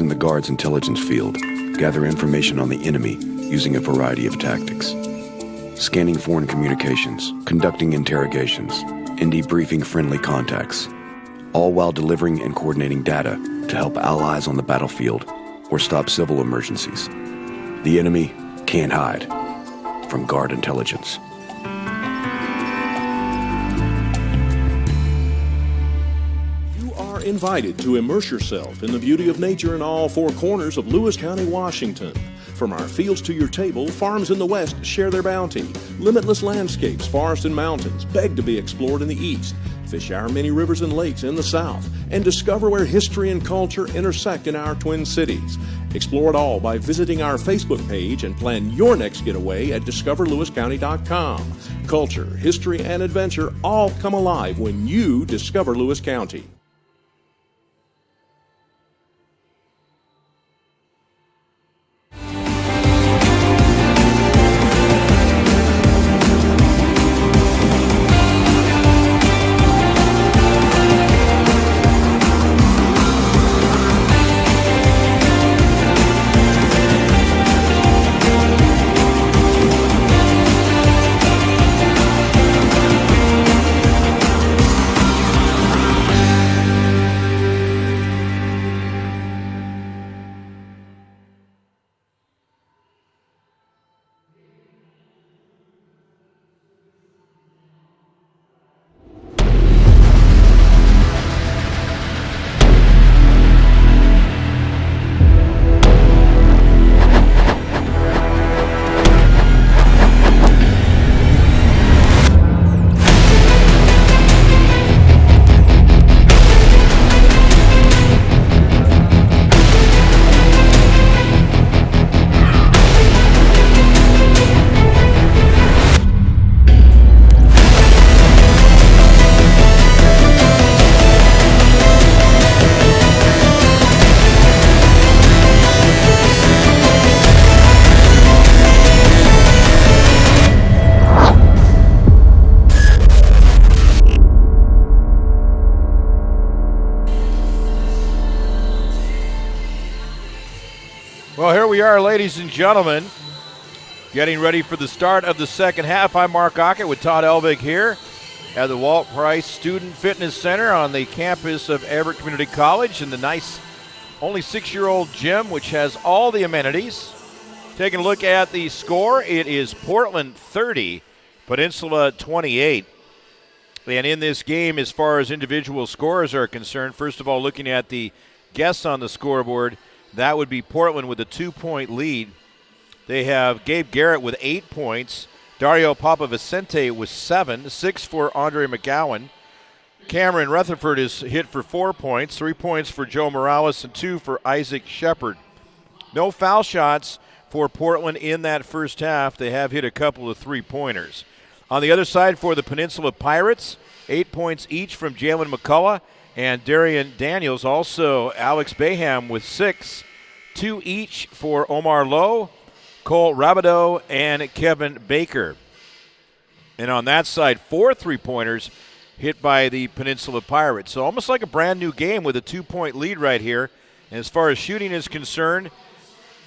Soldiers in the Guard's intelligence field gather information on the enemy using a variety of tactics. Scanning foreign communications, conducting interrogations, and debriefing friendly contacts, all while delivering and coordinating data to help allies on the battlefield or stop civil emergencies. The enemy can't hide from Guard intelligence. You are invited to immerse yourself in the beauty of nature in all four corners of Lewis County, Washington. From our fields to your table, farms in the west share their bounty. Limitless landscapes, forests and mountains beg to be explored in the east. Fish our many rivers and lakes in the south, and discover where history and culture intersect in our twin cities. Explore it all by visiting our Facebook page and plan your next getaway at discoverlewiscounty.com. Culture, history, and adventure all come alive when you discover Lewis County. Well, here we are, ladies and gentlemen, getting ready for the start of the second half. I'm Mark Ockett with Todd Elvig here at the Walt Price Student Fitness Center on the campus of Everett Community College in the nice, only 6-year-old gym, which has all the amenities. Taking a look at the score, it is Portland 30, Peninsula 28. And in this game, as far as individual scores are concerned, first of all, looking at the guests on the scoreboard, that would be Portland with a 2-point lead. They have Gabe Garrett with 8 points. Dario Papavicente with 7, 6 for Andre McGowan. Cameron Rutherford is hit for 4 points, 3 points for Joe Morales, and 2 for Isaac Shepard. No foul shots for Portland in that first half. They have hit a couple of three-pointers. On the other side for the Peninsula Pirates, 8 points each from Jalen McCullough and Darian Daniels. Also Alex Baham with 6, 2 each for Omar Lowe, Cole Rabideau, and Kevin Baker. And on that side, 4 three-pointers hit by the Peninsula Pirates. So almost like a brand new game with a 2-point lead right here. And as far as shooting is concerned,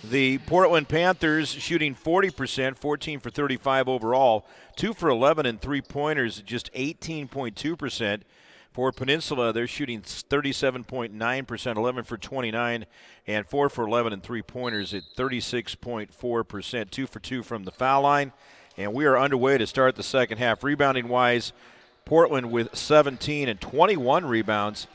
the Portland Panthers shooting 40%, 14 for 35 overall, 2 for 11 and three-pointers, just 18.2%. For Peninsula, they're shooting 37.9%, 11 for 29, and 4 for 11 and three-pointers at 36.4%, 2 for 2 from the foul line. And we are underway to start the second half. Rebounding-wise, Portland with 17 and 21 rebounds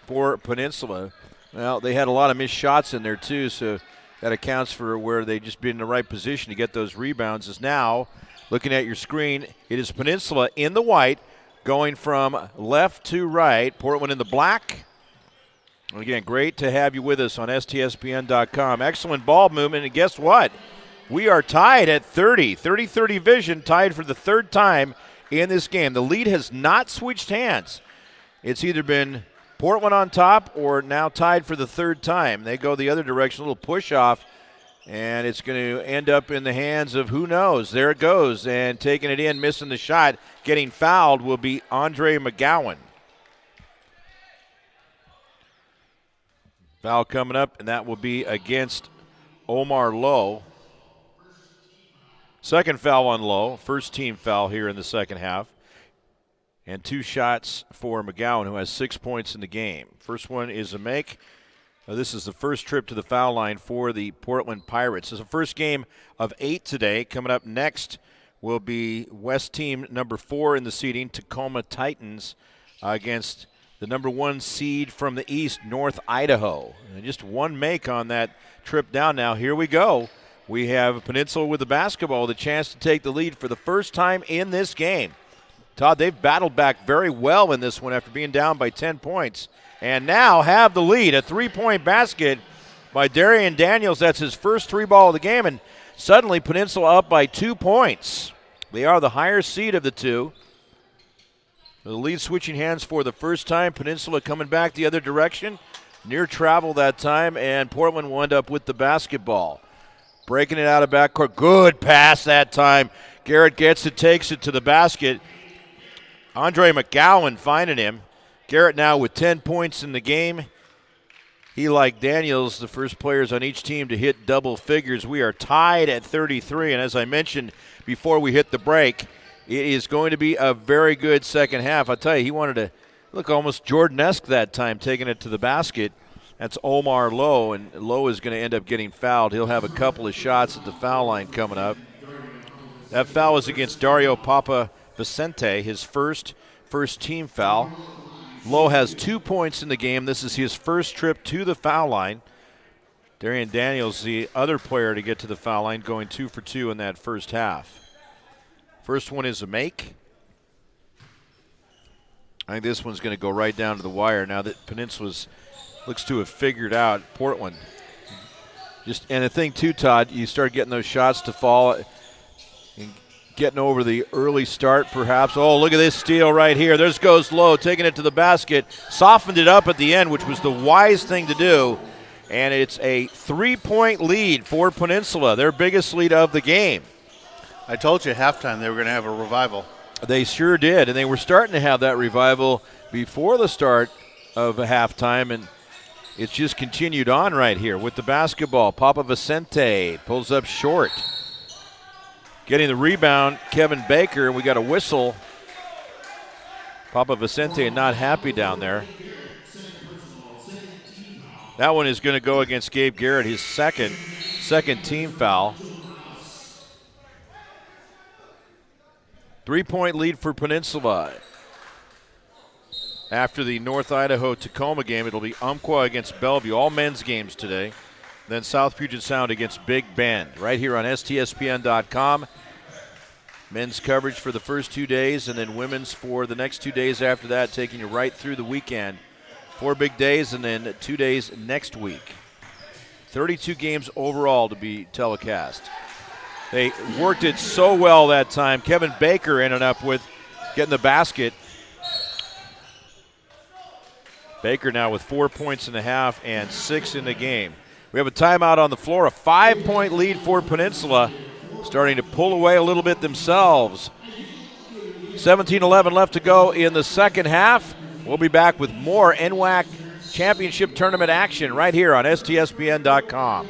for Peninsula. Well, they had a lot of missed shots in there, too, so that accounts for where they just been in the right position to get those rebounds. Is now, looking at your screen, it is Peninsula in the white, going from left to right. Portland in the black. Again, great to have you with us on STSPN.com. Excellent ball movement, and guess what? We are tied at 30. 30-30 vision, tied for the third time in this game. The lead has not switched hands. It's either been Portland on top or now tied for the third time. They go the other direction, a little push-off, and it's going to end up in the hands of who knows. There it goes, and taking it in, missing the shot, getting fouled will be Andre McGowan. Foul coming up, and that will be against Omar Lowe. Second foul on Lowe, first team foul here in the second half. And 2 shots for McGowan, who has 6 points in the game. First one is a make. This is the first trip to the foul line for the Portland Pirates. It's the first game of 8 today. Coming up next will be West team number 4 in the seeding, Tacoma Titans, against the number 1 seed from the East, North Idaho. And just one make on that trip down now. Here we go. We have Peninsula with the basketball, the chance to take the lead for the first time in this game. Todd, they've battled back very well in this one after being down by 10 points. And now have the lead. A 3-point basket by Darian Daniels. That's his first 3-ball of the game. And suddenly Peninsula up by 2 points. They are the higher seed of the two. The lead switching hands for the first time. Peninsula coming back the other direction. Near travel that time. And Portland will end up with the basketball. Breaking it out of backcourt. Good pass that time. Garrett gets it, takes it to the basket. Andre McGowan finding him. Garrett now with 10 points in the game. He, like Daniels, the first players on each team to hit double figures. We are tied at 33, and as I mentioned before we hit the break, it is going to be a very good second half. I'll tell you, he wanted to look almost Jordan-esque that time, taking it to the basket. That's Omar Lowe, and Lowe is going to end up getting fouled. He'll have a couple of shots at the foul line coming up. That foul is against Dario Papa Vicente, his first team foul. Lowe has 2 points in the game. This is his first trip to the foul line. Darian Daniels, the other player to get to the foul line, going 2 for 2 in that first half. First one is a make. I think this one's going to go right down to the wire now that Peninsula looks to have figured out Portland. And the thing too, Todd, you start getting those shots to fall and getting over the early start perhaps. Oh, look at this steal right here. There goes Lowe, taking it to the basket. Softened it up at the end, which was the wise thing to do. And it's a 3-point lead for Peninsula, their biggest lead of the game. I told you at halftime they were going to have a revival. They sure did, and they were starting to have that revival before the start of halftime, and it's just continued on right here with the basketball. Papa Vicente pulls up short. Getting the rebound, Kevin Baker, and we got a whistle. Papa Vicente not happy down there. That one is going to go against Gabe Garrett, his second team foul. 3-point lead for Peninsula. After the North Idaho-Tacoma game, it'll be Umpqua against Bellevue, all men's games today. Then South Puget Sound against Big Bend, right here on STSPN.com. Men's coverage for the first 2 days, and then women's for the next 2 days after that, taking you right through the weekend. 4 big days, and then 2 days next week. 32 games overall to be telecast. They worked it so well that time. Kevin Baker ended up with getting the basket. Baker now with 4 points in the half and 6 in the game. We have a timeout on the floor, a 5-point lead for Peninsula, starting to pull away a little bit themselves. 17-11 left to go in the second half. We'll be back with more NWAC Championship Tournament action right here on STSPN.com.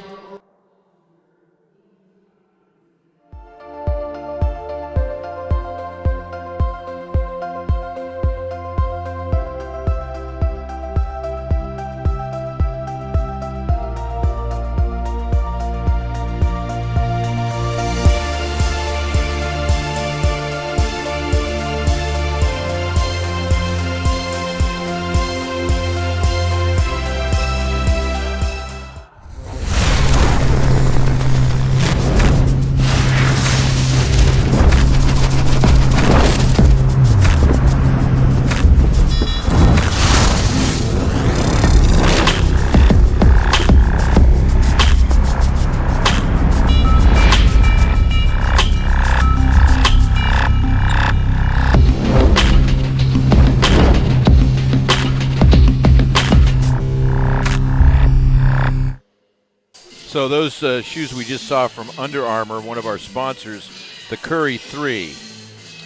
So those shoes we just saw from Under Armour, one of our sponsors, the Curry 3,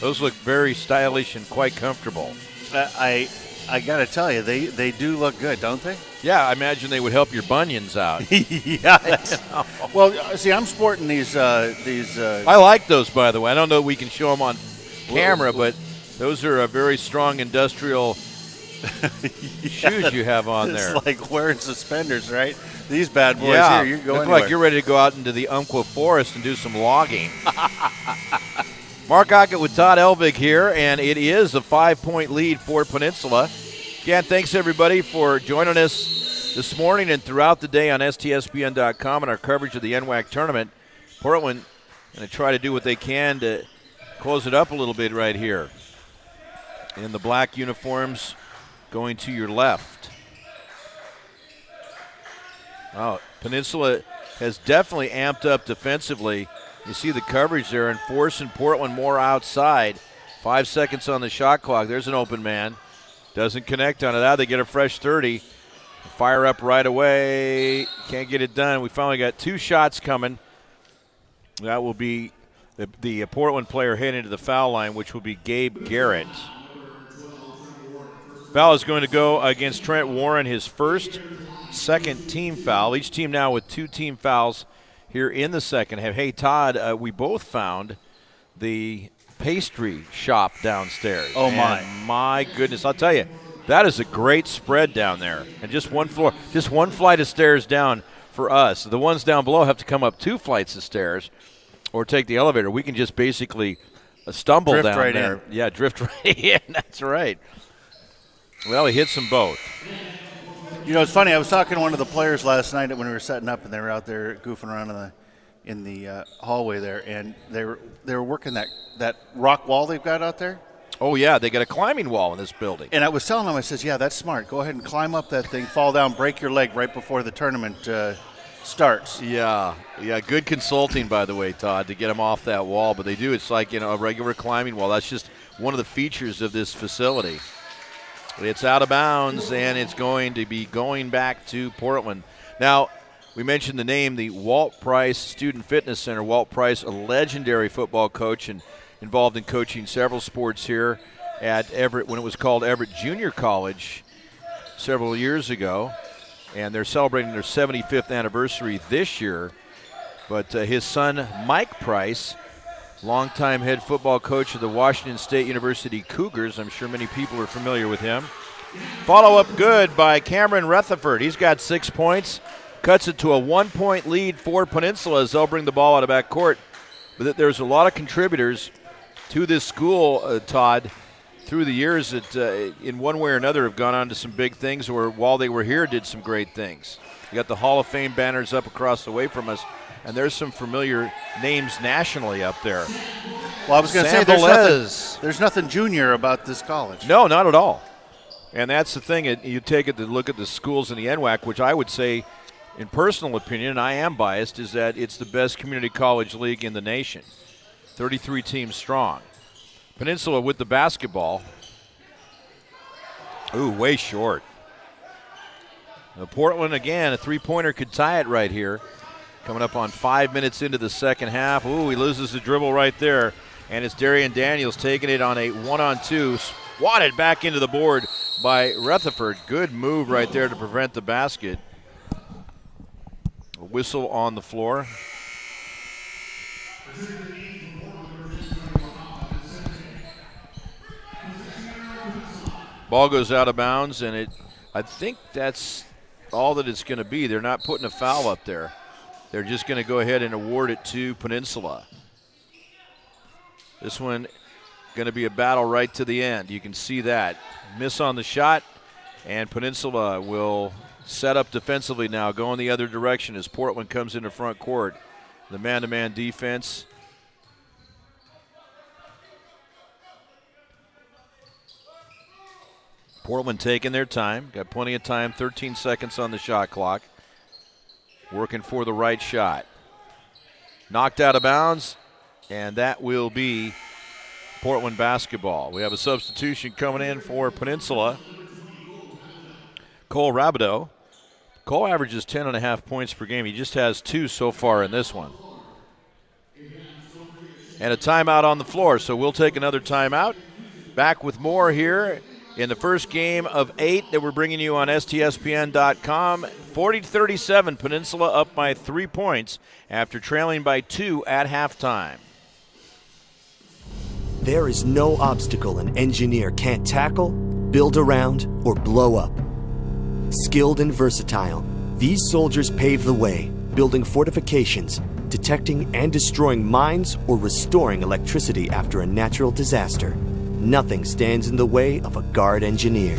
those look very stylish and quite comfortable. I I got to tell you, they do look good, don't they? Yeah, I imagine they would help your bunions out. Yeah. Well, see, I'm sporting these. I like those, by the way. I don't know if we can show them on camera, but those are a very strong industrial shoes you have on there. It's like wearing suspenders, right? These bad boys yeah, here, you can go look anywhere. like you're ready to go out into the Umpqua Forest and do some logging. Mark Ockett with Todd Elvig here, and it is a 5-point lead for Peninsula. Again, thanks everybody for joining us this morning and throughout the day on STSBN.com and our coverage of the NWAC tournament. Portland going to try to do what they can to close it up a little bit right here. In the black uniforms going to your left. Oh, Peninsula has definitely amped up defensively. You see the coverage there and forcing Portland more outside. 5 seconds on the shot clock. There's an open man. Doesn't connect on it. Now they get a fresh 30. Fire up right away. Can't get it done. We finally got 2 shots coming. That will be the Portland player heading to the foul line, which will be Gabe Garrett. Foul is going to go against Trent Warren, his first, second team foul. Each team now with 2 team fouls here in the second half. Hey, Todd, we both found the pastry shop downstairs. Oh, and my goodness, I'll tell you, that is a great spread down there. And just one floor, just one flight of stairs down for us. The ones down below have to come up 2 flights of stairs or take the elevator. We can just basically stumble drift down right there. in. Yeah, drift right in. That's right. Well, he hits them both. You know, it's funny. I was talking to one of the players last night when we were setting up, and they were out there goofing around in the hallway there, and they were working that rock wall they've got out there. Oh yeah, they got a climbing wall in this building. And I was telling them, I says, yeah, that's smart. Go ahead and climb up that thing, fall down, break your leg right before the tournament starts. Yeah, good consulting, by the way, Todd, to get them off that wall. But they do. It's like, a regular climbing wall. That's just one of the features of this facility. It's out of bounds, and it's going to be going back to Portland. Now, we mentioned the name, the Walt Price Student Fitness Center. Walt Price, a legendary football coach and involved in coaching several sports here at Everett when it was called Everett Junior College several years ago. And they're celebrating their 75th anniversary this year. But his son, Mike Price, longtime head football coach of the Washington State University Cougars. I'm sure many people are familiar with him. Follow up good by Cameron Rutherford. He's got 6 points. Cuts it to a 1-point lead for Peninsula as they'll bring the ball out of back court. But there's a lot of contributors to this school, Todd, through the years that in one way or another have gone on to some big things or while they were here did some great things. You got the Hall of Fame banners up across the way from us. And there's some familiar names nationally up there. Well, I was going to say there's nothing junior about this college. No, not at all. And that's the thing. You take it to look at the schools in the NWAC, which I would say, in personal opinion, and I am biased, is that it's the best community college league in the nation. 33 teams strong. Peninsula with the basketball. Ooh, way short. Now, Portland, again, a three-pointer could tie it right here. Coming up on 5 minutes into the second half. Ooh, he loses the dribble right there. And it's Darian Daniels taking it on a 1-on-2. Swatted back into the board by Rutherford. Good move right there to prevent the basket. A whistle on the floor. Ball goes out of bounds, and I think that's all that it's going to be. They're not putting a foul up there. They're just going to go ahead and award it to Peninsula. This one going to be a battle right to the end. You can see that. Miss on the shot, and Peninsula will set up defensively now, going the other direction as Portland comes into front court. The man-to-man defense. Portland taking their time. Got plenty of time, 13 seconds on the shot clock. Working for the right shot. Knocked out of bounds, and that will be Portland basketball. We have a substitution coming in for Peninsula. Cole Rabideau. Cole averages 10.5 points per game. He just has 2 so far in this one. And a timeout on the floor, so we'll take another timeout. Back with more here in the first game of 8 that we're bringing you on STSPN.com. 40-37, Peninsula up by 3 points after trailing by 2 at halftime. There is no obstacle an engineer can't tackle, build around, or blow up. Skilled and versatile, these soldiers pave the way, building fortifications, detecting and destroying mines, or restoring electricity after a natural disaster. Nothing stands in the way of a guard engineer.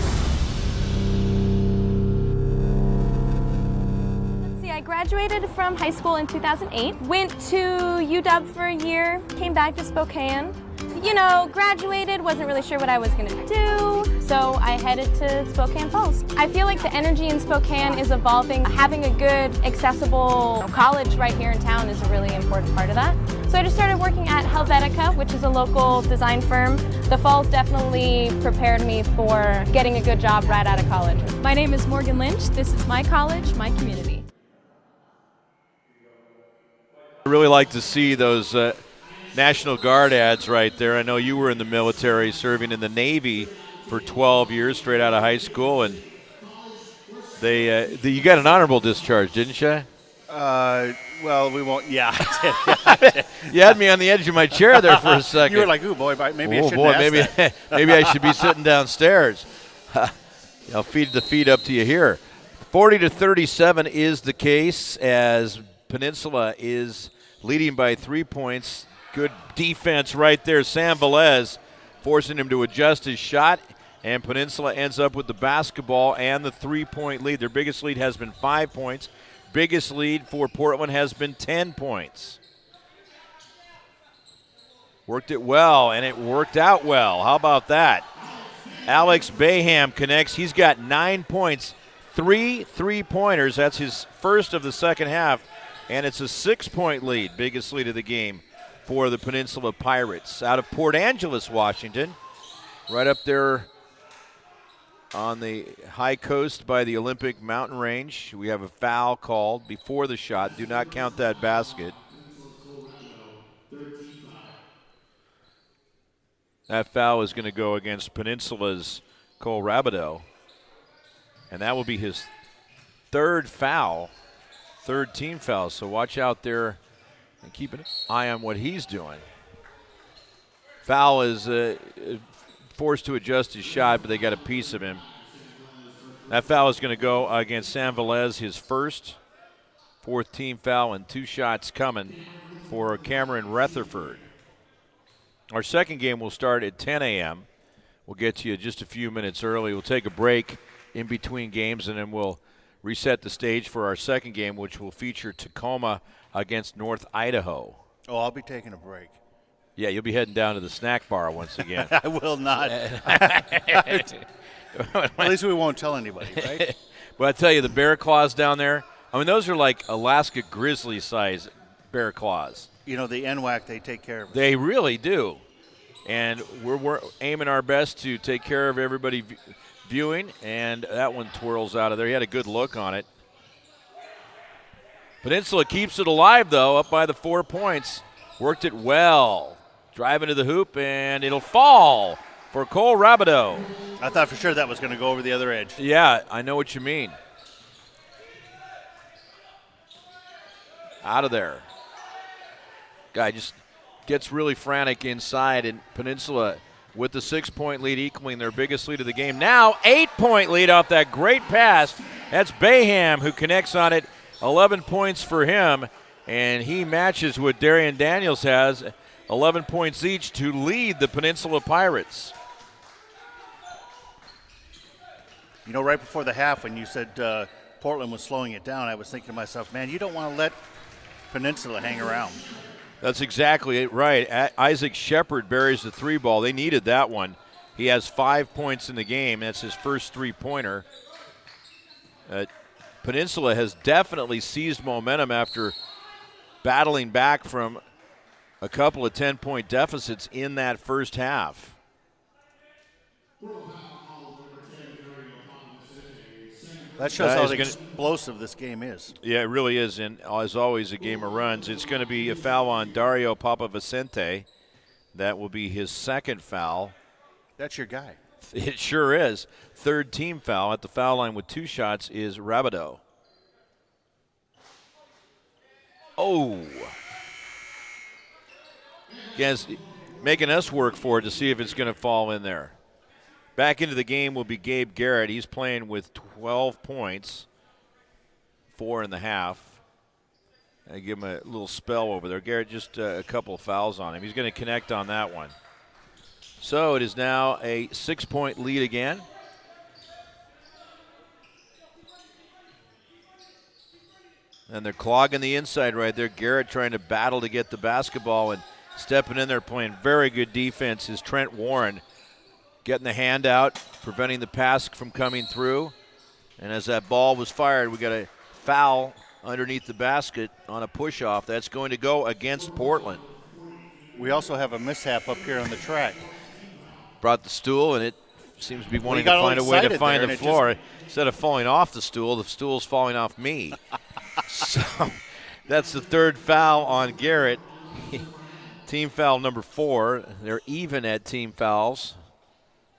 I graduated from high school in 2008, went to UW for a year, came back to Spokane. You know, graduated, wasn't really sure what I was going to do, so I headed to Spokane Falls. I feel like the energy in Spokane is evolving. Having a good, accessible college right here in town is a really important part of that. So I just started working at Helvetica, which is a local design firm. The Falls definitely prepared me for getting a good job right out of college. My name is Morgan Lynch. This is my college, my community. I really like to see those National Guard ads right there. I know you were in the military, serving in the Navy for 12 years straight out of high school, and you got an honorable discharge, didn't you? Well, we won't. Yeah. You had me on the edge of my chair there for a second. You were like, "Ooh, boy, maybe I shouldn't ask maybe that." maybe I should be sitting downstairs." I'll feed the feed up to you here. 40-37 is the case as Peninsula is leading by 3 points. Good defense right there. Sam Velez forcing him to adjust his shot, and Peninsula ends up with the basketball and the 3-point lead. Their biggest lead has been 5 points. Biggest lead for Portland has been 10 points. Worked it well, and it worked out well. How about that? Alex Bayham connects. He's got 9 points, 3 3-pointers. That's his first of the second half, and it's a 6-point lead, biggest lead of the game for the Peninsula Pirates. Out of Port Angeles, Washington, right up there on the high coast by the Olympic mountain range. We have a foul called before the shot. Do not count that basket. That foul is going to go against Peninsula's Cole Rabideau, and that will be his third foul, third team foul. So watch out there and keep an eye on what he's doing. Foul is forced to adjust his shot, but they got a piece of him. That foul is going to go against Sam Velez, his first, fourth team foul, and 2 shots coming for Cameron Rutherford. Our second game will start at 10 a.m. We'll get to you just a few minutes early. We'll take a break in between games, and then we'll reset the stage for our second game, which will feature Tacoma against North Idaho. Oh, I'll be taking a break. Yeah, you'll be heading down to the snack bar once again. I will not. At least we won't tell anybody, right? But I tell you, the bear claws down there, I mean, those are like Alaska grizzly size bear claws. You know, the NWAC, they take care of us. They really do. And we're aiming our best to take care of everybody viewing, and that one twirls out of there. He had a good look on it. Peninsula keeps it alive, though, up by the 4 points. Worked it well. Driving to the hoop, and it'll fall for Cole Rabideau. I thought for sure that was going to go over the other edge. Yeah, I know what you mean. Out of there. Guy just gets really frantic inside, and Peninsula with the 6-point lead equaling their biggest lead of the game. Now 8-point lead off that great pass. That's Bayham who connects on it. 11 points for him, and he matches what Darian Daniels has, 11 points each to lead the Peninsula Pirates. You know, right before the half when you said Portland was slowing it down, I was thinking to myself, man, you don't want to let Peninsula hang around. That's exactly it, right. Isaac Shepard buries the 3 ball. They needed that one. He has 5 points in the game. That's his first 3-pointer. Peninsula has definitely seized momentum after battling back from a couple of 10-point deficits in that first half. That shows how explosive this game is. Yeah, it really is, and as always, a game of runs. It's going to be a foul on Dario Papavicente. That will be his second foul. That's your guy. It sure is. Third team foul at the foul line with 2 shots is Rabideau. Oh. Guys, making us work for it to see if it's going to fall in there. Back into the game will be Gabe Garrett. He's playing with 12 points, 4.5. I give him a little spell over there. Garrett, just a couple of fouls on him. He's going to connect on that one. So it is now a 6-point lead again. And they're clogging the inside right there. Garrett trying to battle to get the basketball and stepping in there playing very good defense is Trent Warren. Getting the hand out, preventing the pass from coming through. And as that ball was fired, we got a foul underneath the basket on a push-off. That's going to go against Portland. We also have a mishap up here on the track. Brought the stool, and it seems to be wanting to find a way to find the floor. Instead of falling off the stool's falling off me. So that's the third foul on Garrett. Team foul number 4. They're even at team fouls.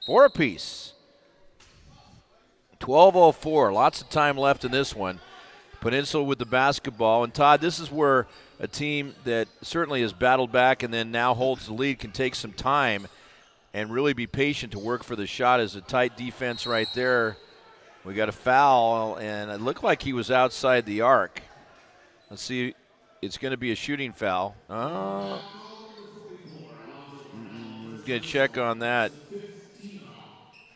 4 apiece. 12:04. Lots of time left in this one. Peninsula with the basketball. And, Todd, this is where a team that certainly has battled back and then now holds the lead can take some time and really be patient to work for the shot. As a tight defense right there. We got a foul, and it looked like he was outside the arc. Let's see. It's going to be a shooting foul. Get a check on that.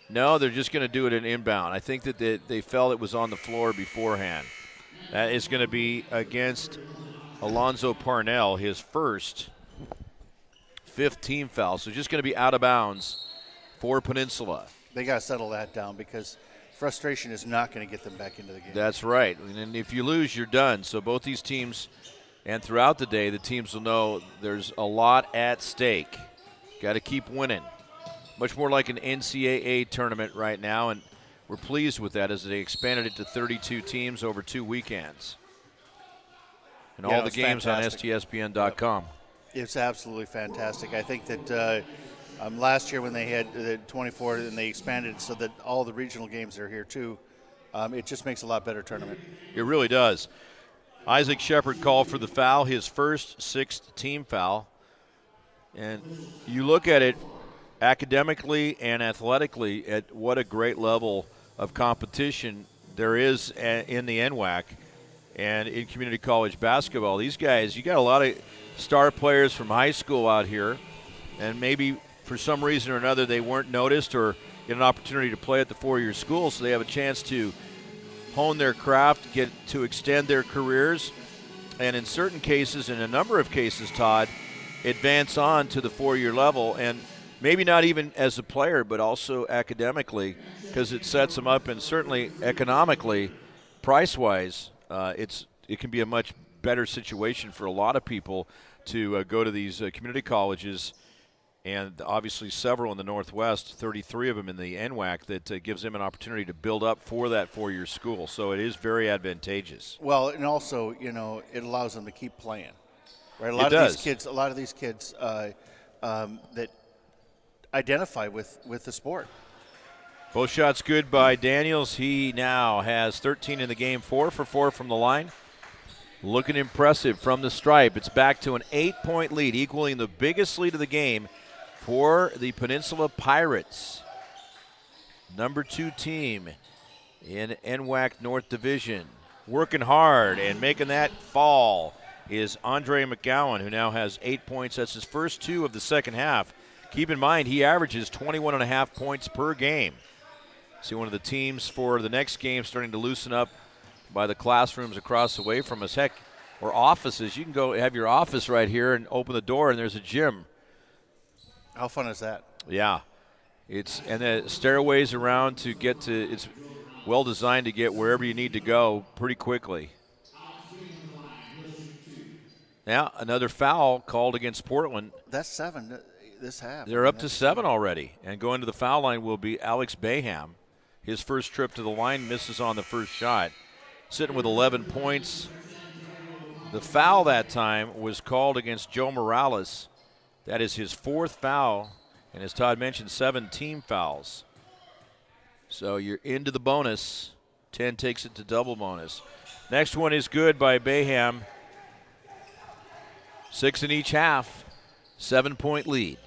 No, they're just going to do it in inbound. I think that they felt it was on the floor beforehand. That is going to be against Alonzo Parnell, his 5th team foul. So just going to be out of bounds for Peninsula. They got to settle that down because frustration is not going to get them back into the game. That's right. And if you lose, you're done. So both these teams, and throughout the day, the teams will know there's a lot at stake. Got to keep winning. Much more like an NCAA tournament right now, and we're pleased with that as they expanded it to 32 teams over 2 weekends. And all the games fantastic. On STSPN.com. It's absolutely fantastic. I think that last year when they had the 24 and they expanded so that all the regional games are here too, it just makes a lot better tournament. It really does. Isaac Shepard called for the foul, his first 6th team foul. And you look at it academically and athletically at what a great level of competition there is in the NWAC and in community college basketball. These guys, you got a lot of star players from high school out here, and maybe for some reason or another they weren't noticed or get an opportunity to play at the 4-year school, so they have a chance to hone their craft, get to extend their careers, and in certain cases, in a number of cases, Todd, advance on to the 4-year level, and maybe not even as a player, but also academically, because it sets them up, and certainly economically, price-wise, it can be a much better situation for a lot of people to go to these community colleges, and obviously several in the Northwest, 33 of them in the NWAC, that gives them an opportunity to build up for that 4-year school. So it is very advantageous. Well, and also, it allows them to keep playing. Right? A lot of these kids that identify with the sport. Both shots good by Daniels. He now has 13 in the game, 4 for 4 from the line. Looking impressive from the stripe. It's back to an 8-point lead, equaling the biggest lead of the game for the Peninsula Pirates. Number 2 team in NWAC North Division. Working hard and making that fall is Andre McGowan, who now has 8 points. That's his first 2 of the second half. Keep in mind, he averages 21.5 points per game. See one of the teams for the next game starting to loosen up by the classrooms across the way from us. Heck, or offices. You can go have your office right here and open the door, and there's a gym. How fun is that? Yeah. And the stairways around to get to, it's well designed to get wherever you need to go pretty quickly. Now, another foul called against Portland. That's 7 this half. They're up to 7 already. And going to the foul line will be Alex Bayham. His first trip to the line misses on the first shot. Sitting with 11 points. The foul that time was called against Joe Morales. That is his 4th foul. And as Todd mentioned, 7 team fouls. So you're into the bonus. 10 takes it to double bonus. Next one is good by Bayham. 6 in each half. 7-point lead.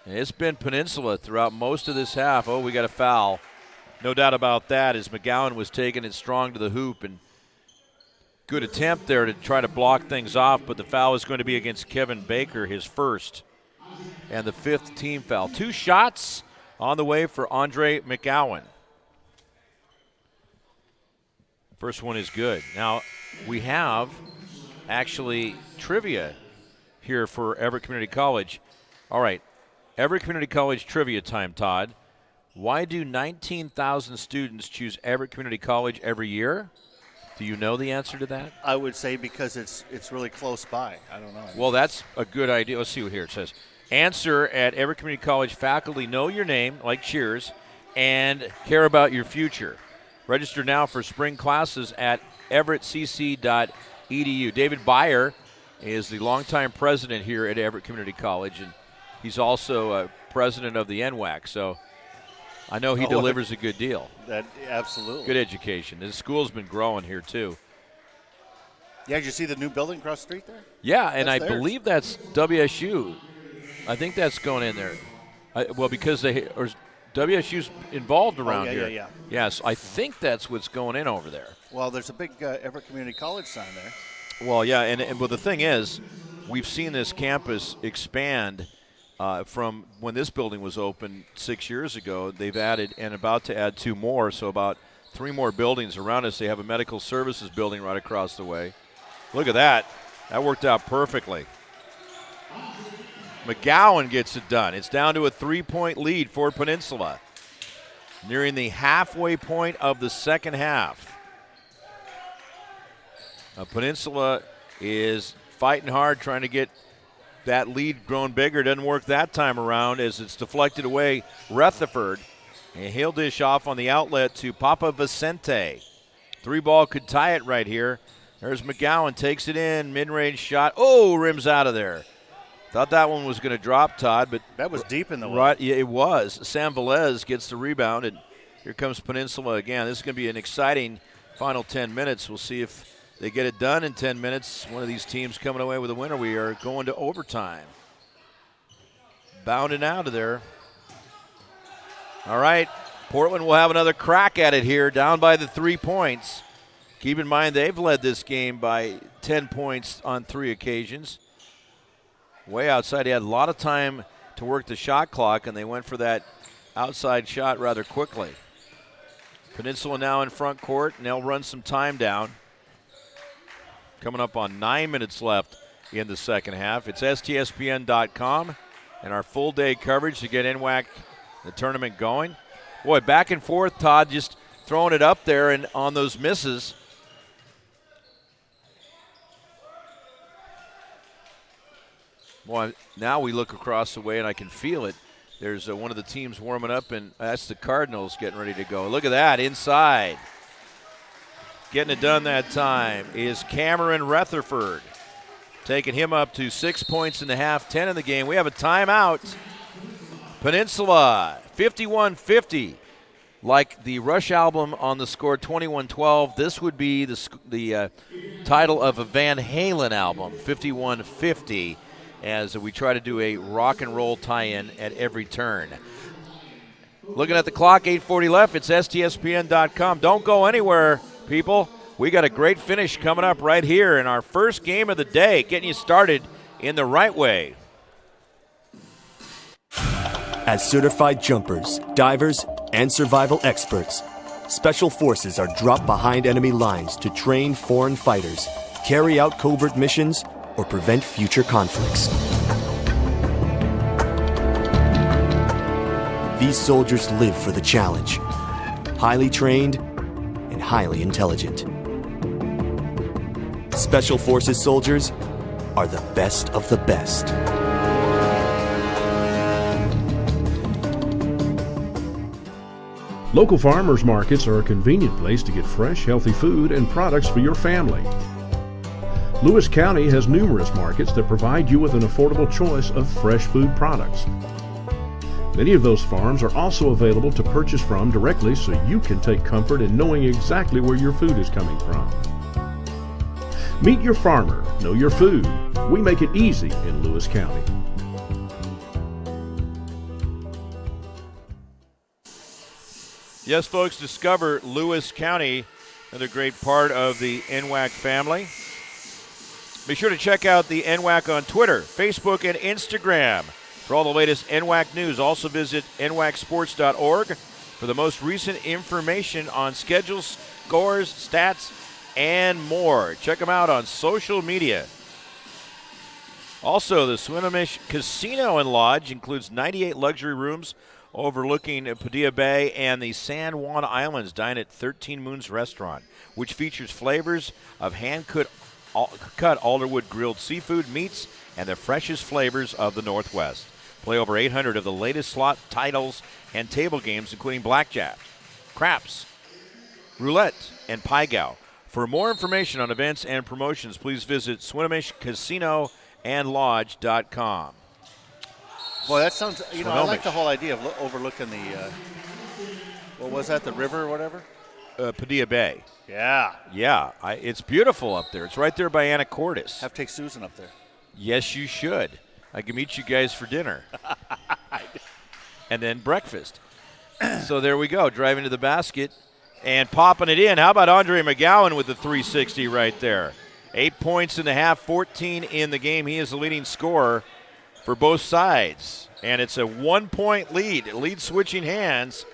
And it's been Peninsula throughout most of this half. Oh, we got a foul. No doubt about that, as McGowan was taking it strong to the hoop. And good attempt there to try to block things off, but the foul is going to be against Kevin Baker, his first. And the 5th team foul. 2 shots on the way for Andre McGowan. First one is good. Now, we have actually trivia here for Everett Community College. All right, Everett Community College trivia time, Todd. Why do 19,000 students choose Everett Community College every year? Do you know the answer to that? I would say because it's really close by. I don't know. Well, that's a good idea. Let's see what here it says. Answer at Everett Community College faculty know your name, like Cheers, and care about your future. Register now for spring classes at everettcc.edu. David Byer is the longtime president here at Everett Community College, and he's also president of the NWAC, so I know he delivers a good deal. Absolutely. Good education. The school's been growing here, too. Yeah, did you see the new building across the street there? Yeah, and I believe that's WSU. I think that's going in there. Because WSU's involved around here. Yeah. Yes, I think that's what's going in over there. Well, there's a big Everett Community College sign there. Well, yeah, and the thing is, we've seen this campus expand from when this building was open 6 years ago. They've added and about to add 2 more, so about 3 more buildings around us. They have a medical services building right across the way. Look at that. That worked out perfectly. McGowan gets it done. It's down to a 3-point lead for Peninsula, nearing the halfway point of the second half. Peninsula is fighting hard, trying to get that lead grown bigger. Doesn't work that time around as it's deflected away. Rutherford, and he'll dish off on the outlet to Papa Vicente. 3-ball could tie it right here. There's McGowan, takes it in, mid-range shot. Oh, rims out of there. Thought that one was going to drop, Todd, but that was deep in the way. Right, yeah, it was. Sam Velez gets the rebound, and here comes Peninsula again. This is going to be an exciting final 10 minutes. We'll see if they get it done in 10 minutes. One of these teams coming away with a winner. We are going to overtime. Bounding out of there. All right, Portland will have another crack at it here, down by the 3 points. Keep in mind they've led this game by 10 points on 3 occasions. Way outside. He had a lot of time to work the shot clock, and they went for that outside shot rather quickly. Peninsula now in front court, and they'll run some time down. Coming up on 9 minutes left in the second half. It's STSPN.com and our full day coverage to get NWAC, the tournament, going. Boy, back and forth, Todd just throwing it up there and on those misses. Boy, now we look across the way and I can feel it. There's one of the teams warming up, and that's the Cardinals getting ready to go. Look at that, inside. Getting it done that time is Cameron Rutherford. Taking him up to 6 points in the half, 10 in the game. We have a timeout. Peninsula, 51-50. Like the Rush album on the score 21-12, this would be the title of a Van Halen album, 51-50, as we try to do a rock and roll tie-in at every turn. Looking at the clock, 8:40 left. It's STSPN.com. Don't go anywhere, people. We got a great finish coming up right here in our first game of the day, getting you started in the right way. As certified jumpers, divers, and survival experts, Special Forces are dropped behind enemy lines to train foreign fighters, carry out covert missions, or prevent future conflicts. These soldiers live for the challenge, highly trained and highly intelligent. Special Forces soldiers are the best of the best. Local farmers markets are a convenient place to get fresh, healthy food and products for your family. Lewis County has numerous markets that provide you with an affordable choice of fresh food products. Many of those farms are also available to purchase from directly, so you can take comfort in knowing exactly where your food is coming from. Meet your farmer, know your food. We make it easy in Lewis County. Yes, folks, discover Lewis County, another great part of the NWAC family. Be sure to check out the NWAC on Twitter, Facebook, and Instagram for all the latest NWAC news. Also visit nwacsports.org for the most recent information on schedules, scores, stats, and more. Check them out on social media. Also, the Swinomish Casino and Lodge includes 98 luxury rooms overlooking Padilla Bay and the San Juan Islands. Dine at 13 Moons Restaurant, which features flavors of hand-cut alderwood grilled seafood, meats, and the freshest flavors of the Northwest. Play over 800 of the latest slot titles and table games, including blackjack, craps, roulette, and pai gow. For more information on events and promotions, please visit SwinomishCasinoandLodge.com. Boy, that sounds, I like the whole idea of overlooking the, what was that, the river or whatever? Padilla Bay. Yeah. Yeah, it's beautiful up there. It's right there by Anacortes. Have to take Susan up there. Yes, you should. I can meet you guys for dinner. And then breakfast. So there we go, driving to the basket and popping it in. How about Andre McGowan with the 360 right there? 8 points in the half, 14 in the game. He is the leading scorer for both sides. And it's a 1-point lead. Lead switching hands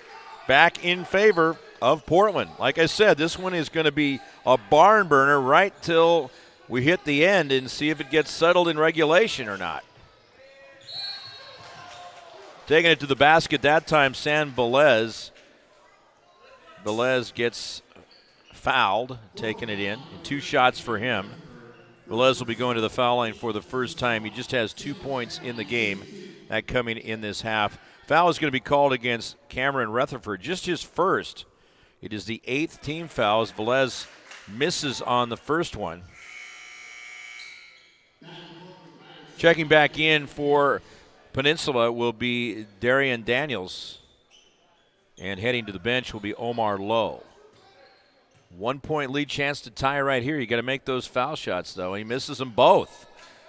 back in favor of Portland. Like I said, this one is going to be a barn burner right till we hit the end and see if it gets settled in regulation or not. Taking it to the basket that time, San Velez. Velez gets fouled, taking it in. 2 shots for him. Velez will be going to the foul line for the first time. He just has 2 points in the game, that coming in this half. Foul is going to be called against Cameron Rutherford, just his first. It is the 8th team foul as Velez misses on the first one. Checking back in for Peninsula will be Darian Daniels. And heading to the bench will be Omar Lowe. 1-point lead, chance to tie right here. You got to make those foul shots, though. He misses them both.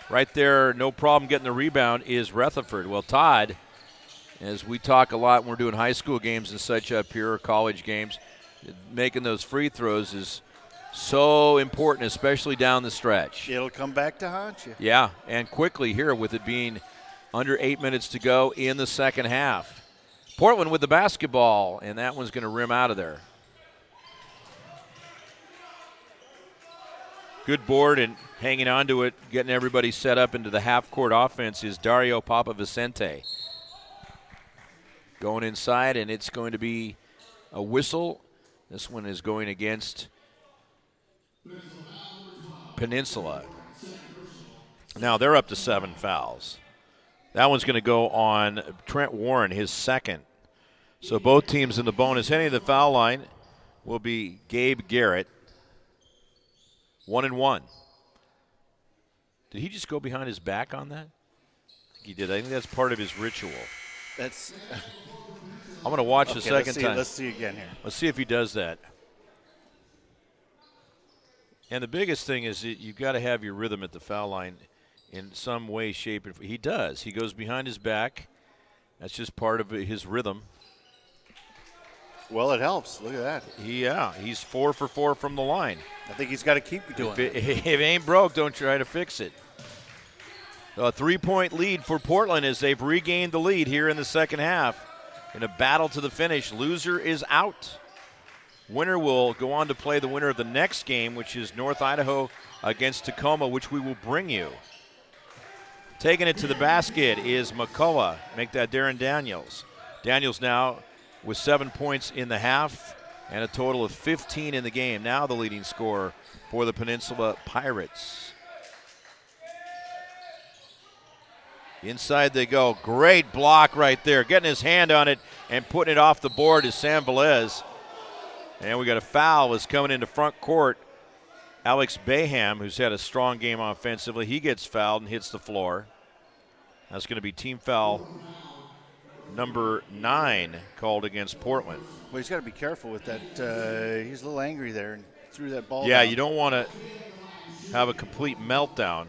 Right there, no problem getting the rebound is Rutherford. Well, Todd, as we talk a lot when we're doing high school games and such up here, or college games, making those free throws is so important, especially down the stretch. It'll come back to haunt you. Yeah, and quickly here with it being under 8 minutes to go in the second half. Portland with the basketball, and that one's going to rim out of there. Good board and hanging on to it, getting everybody set up into the half-court offense is Dario Papavicente. Going inside, and it's going to be a whistle. This one is going against Peninsula. Now they're up to 7 fouls. That one's going to go on Trent Warren, his second. So both teams in the bonus. Heading to the foul line will be Gabe Garrett. 1-1. Did he just go behind his back on that? I think he did. I think that's part of his ritual. That's. I'm going to watch the second time. Let's see again here. Let's see if he does that. And the biggest thing is that you've got to have your rhythm at the foul line in some way, shape, and he does. He goes behind his back. That's just part of his rhythm. Well, it helps. Look at that. He's 4 for 4 from the line. I think he's got to keep doing it. If it ain't broke, don't try to fix it. A 3-point lead for Portland as they've regained the lead here in the second half. In a battle to the finish, loser is out. Winner will go on to play the winner of the next game, which is North Idaho against Tacoma, which we will bring you. Taking it to the basket is McCullough. Make that Darren Daniels. Daniels now with 7 points in the half and a total of 15 in the game. Now the leading scorer for the Peninsula Pirates. Inside they go. Great block right there. Getting his hand on it and putting it off the board is San Velez. And we got a foul is coming into front court. Alex Baham, who's had a strong game offensively, he gets fouled and hits the floor. That's going to be team foul number 9 called against Portland. Well, he's got to be careful with that. He's a little angry there and threw that ball Yeah, down. you don't want to have a complete meltdown.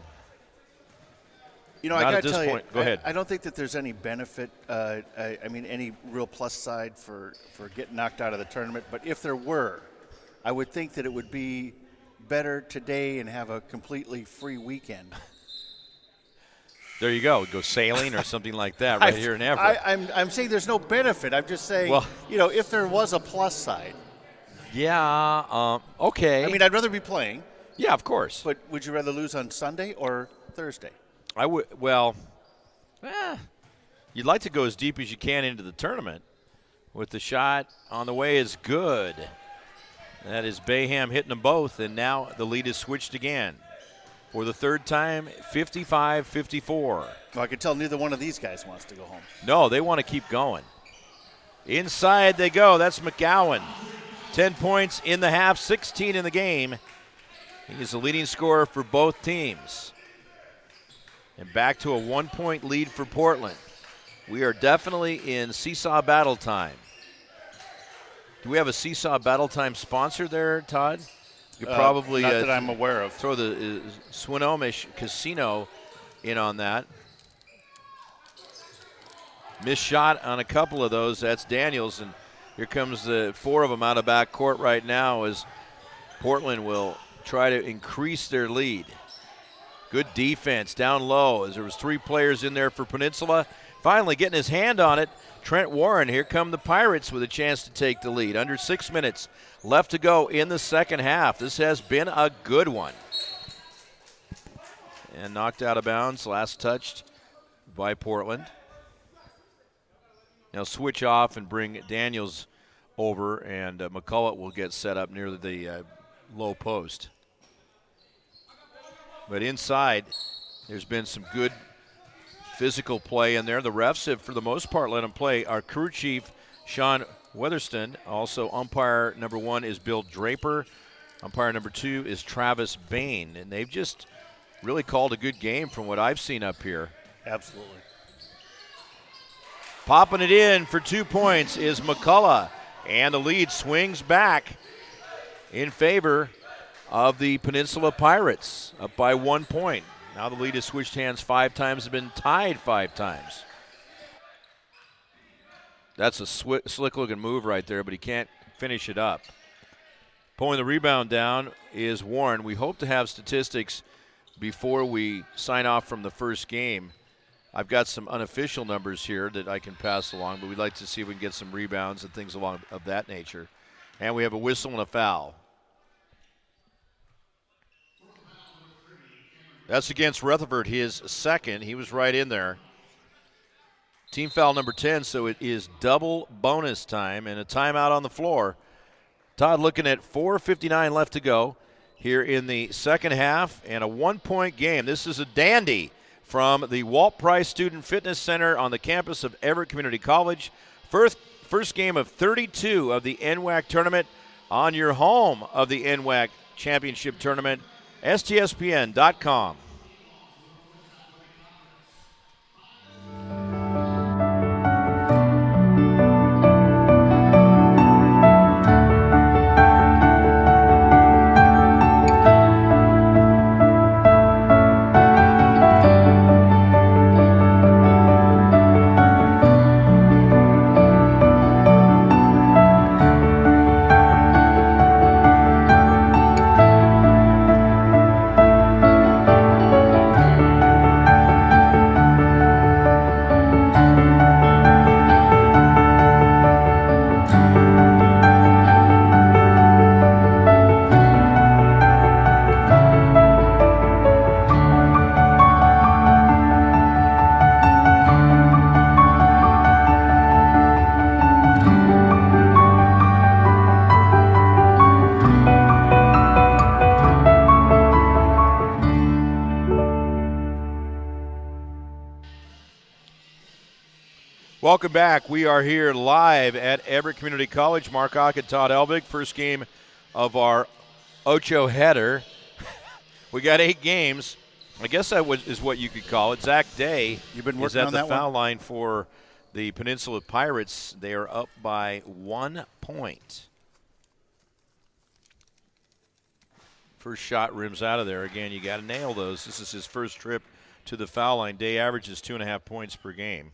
You know, Not I got at to this tell you, point. Go ahead. I don't think that there's any benefit, any real plus side for getting knocked out of the tournament. But if there were, I would think that it would be better today and have a completely free weekend. There you go. Go sailing or something like that right here in Everett. I'm saying there's no benefit. I'm just saying, if there was a plus side. Yeah, okay. I mean, I'd rather be playing. Yeah, of course. But would you rather lose on Sunday or Thursday? I would. You'd like to go as deep as you can into the tournament. With the shot on the way is good. That is Bayham hitting them both, and now the lead is switched again. For the third time, 55-54. Well, I can tell neither one of these guys wants to go home. No, they want to keep going. Inside they go. That's McGowan. 10 points in the half, 16 in the game. He's the leading scorer for both teams. And back to a 1-point lead for Portland. We are definitely in seesaw battle time. Do we have a seesaw battle time sponsor there, Todd? You could probably not that I'm aware of. Throw the Swinomish Casino in on that. Missed shot on a couple of those. That's Daniels, and here comes the 4 of them out of back court right now as Portland will try to increase their lead. Good defense down low as there was 3 players in there for Peninsula. Finally getting his hand on it, Trent Warren. Here come the Pirates with a chance to take the lead. Under 6 minutes left to go in the second half. This has been a good one. And knocked out of bounds, last touched by Portland. Now switch off and bring Daniels over, and McCullough will get set up near the low post. But inside, there's been some good physical play in there. The refs have, for the most part, let him play. Our crew chief, Sean Weatherston. Also, umpire number 1 is Bill Draper. Umpire number 2 is Travis Bain. And they've just really called a good game from what I've seen up here. Absolutely. Popping it in for 2 points is McCullough. And the lead swings back in favor of the Peninsula Pirates, up by 1 point. Now the lead has switched hands 5 times, has been tied 5 times. That's a slick-looking move right there, but he can't finish it up. Pulling the rebound down is Warren. We hope to have statistics before we sign off from the first game. I've got some unofficial numbers here that I can pass along, but we'd like to see if we can get some rebounds and things along of that nature. And we have a whistle and a foul. That's against Rutherford, his second. He was right in there. Team foul number 10, so it is double bonus time and a timeout on the floor. Todd looking at 4:59 left to go here in the second half and a 1-point game. This is a dandy from the Walt Price Student Fitness Center on the campus of Everett Community College. First game of 32 of the NWAC tournament on your home of the NWAC Championship Tournament. STSPN.com. Welcome back. We are here live at Everett Community College. Mark Ock and Todd Elvig. First game of our Ocho header. We got 8 games. I guess that is what you could call it. Zach Day You've been is working at on the that foul one? line for the Peninsula Pirates. They are up by 1 point. First shot rims out of there. Again, you got to nail those. This is his first trip to the foul line. Day averages 2.5 points per game.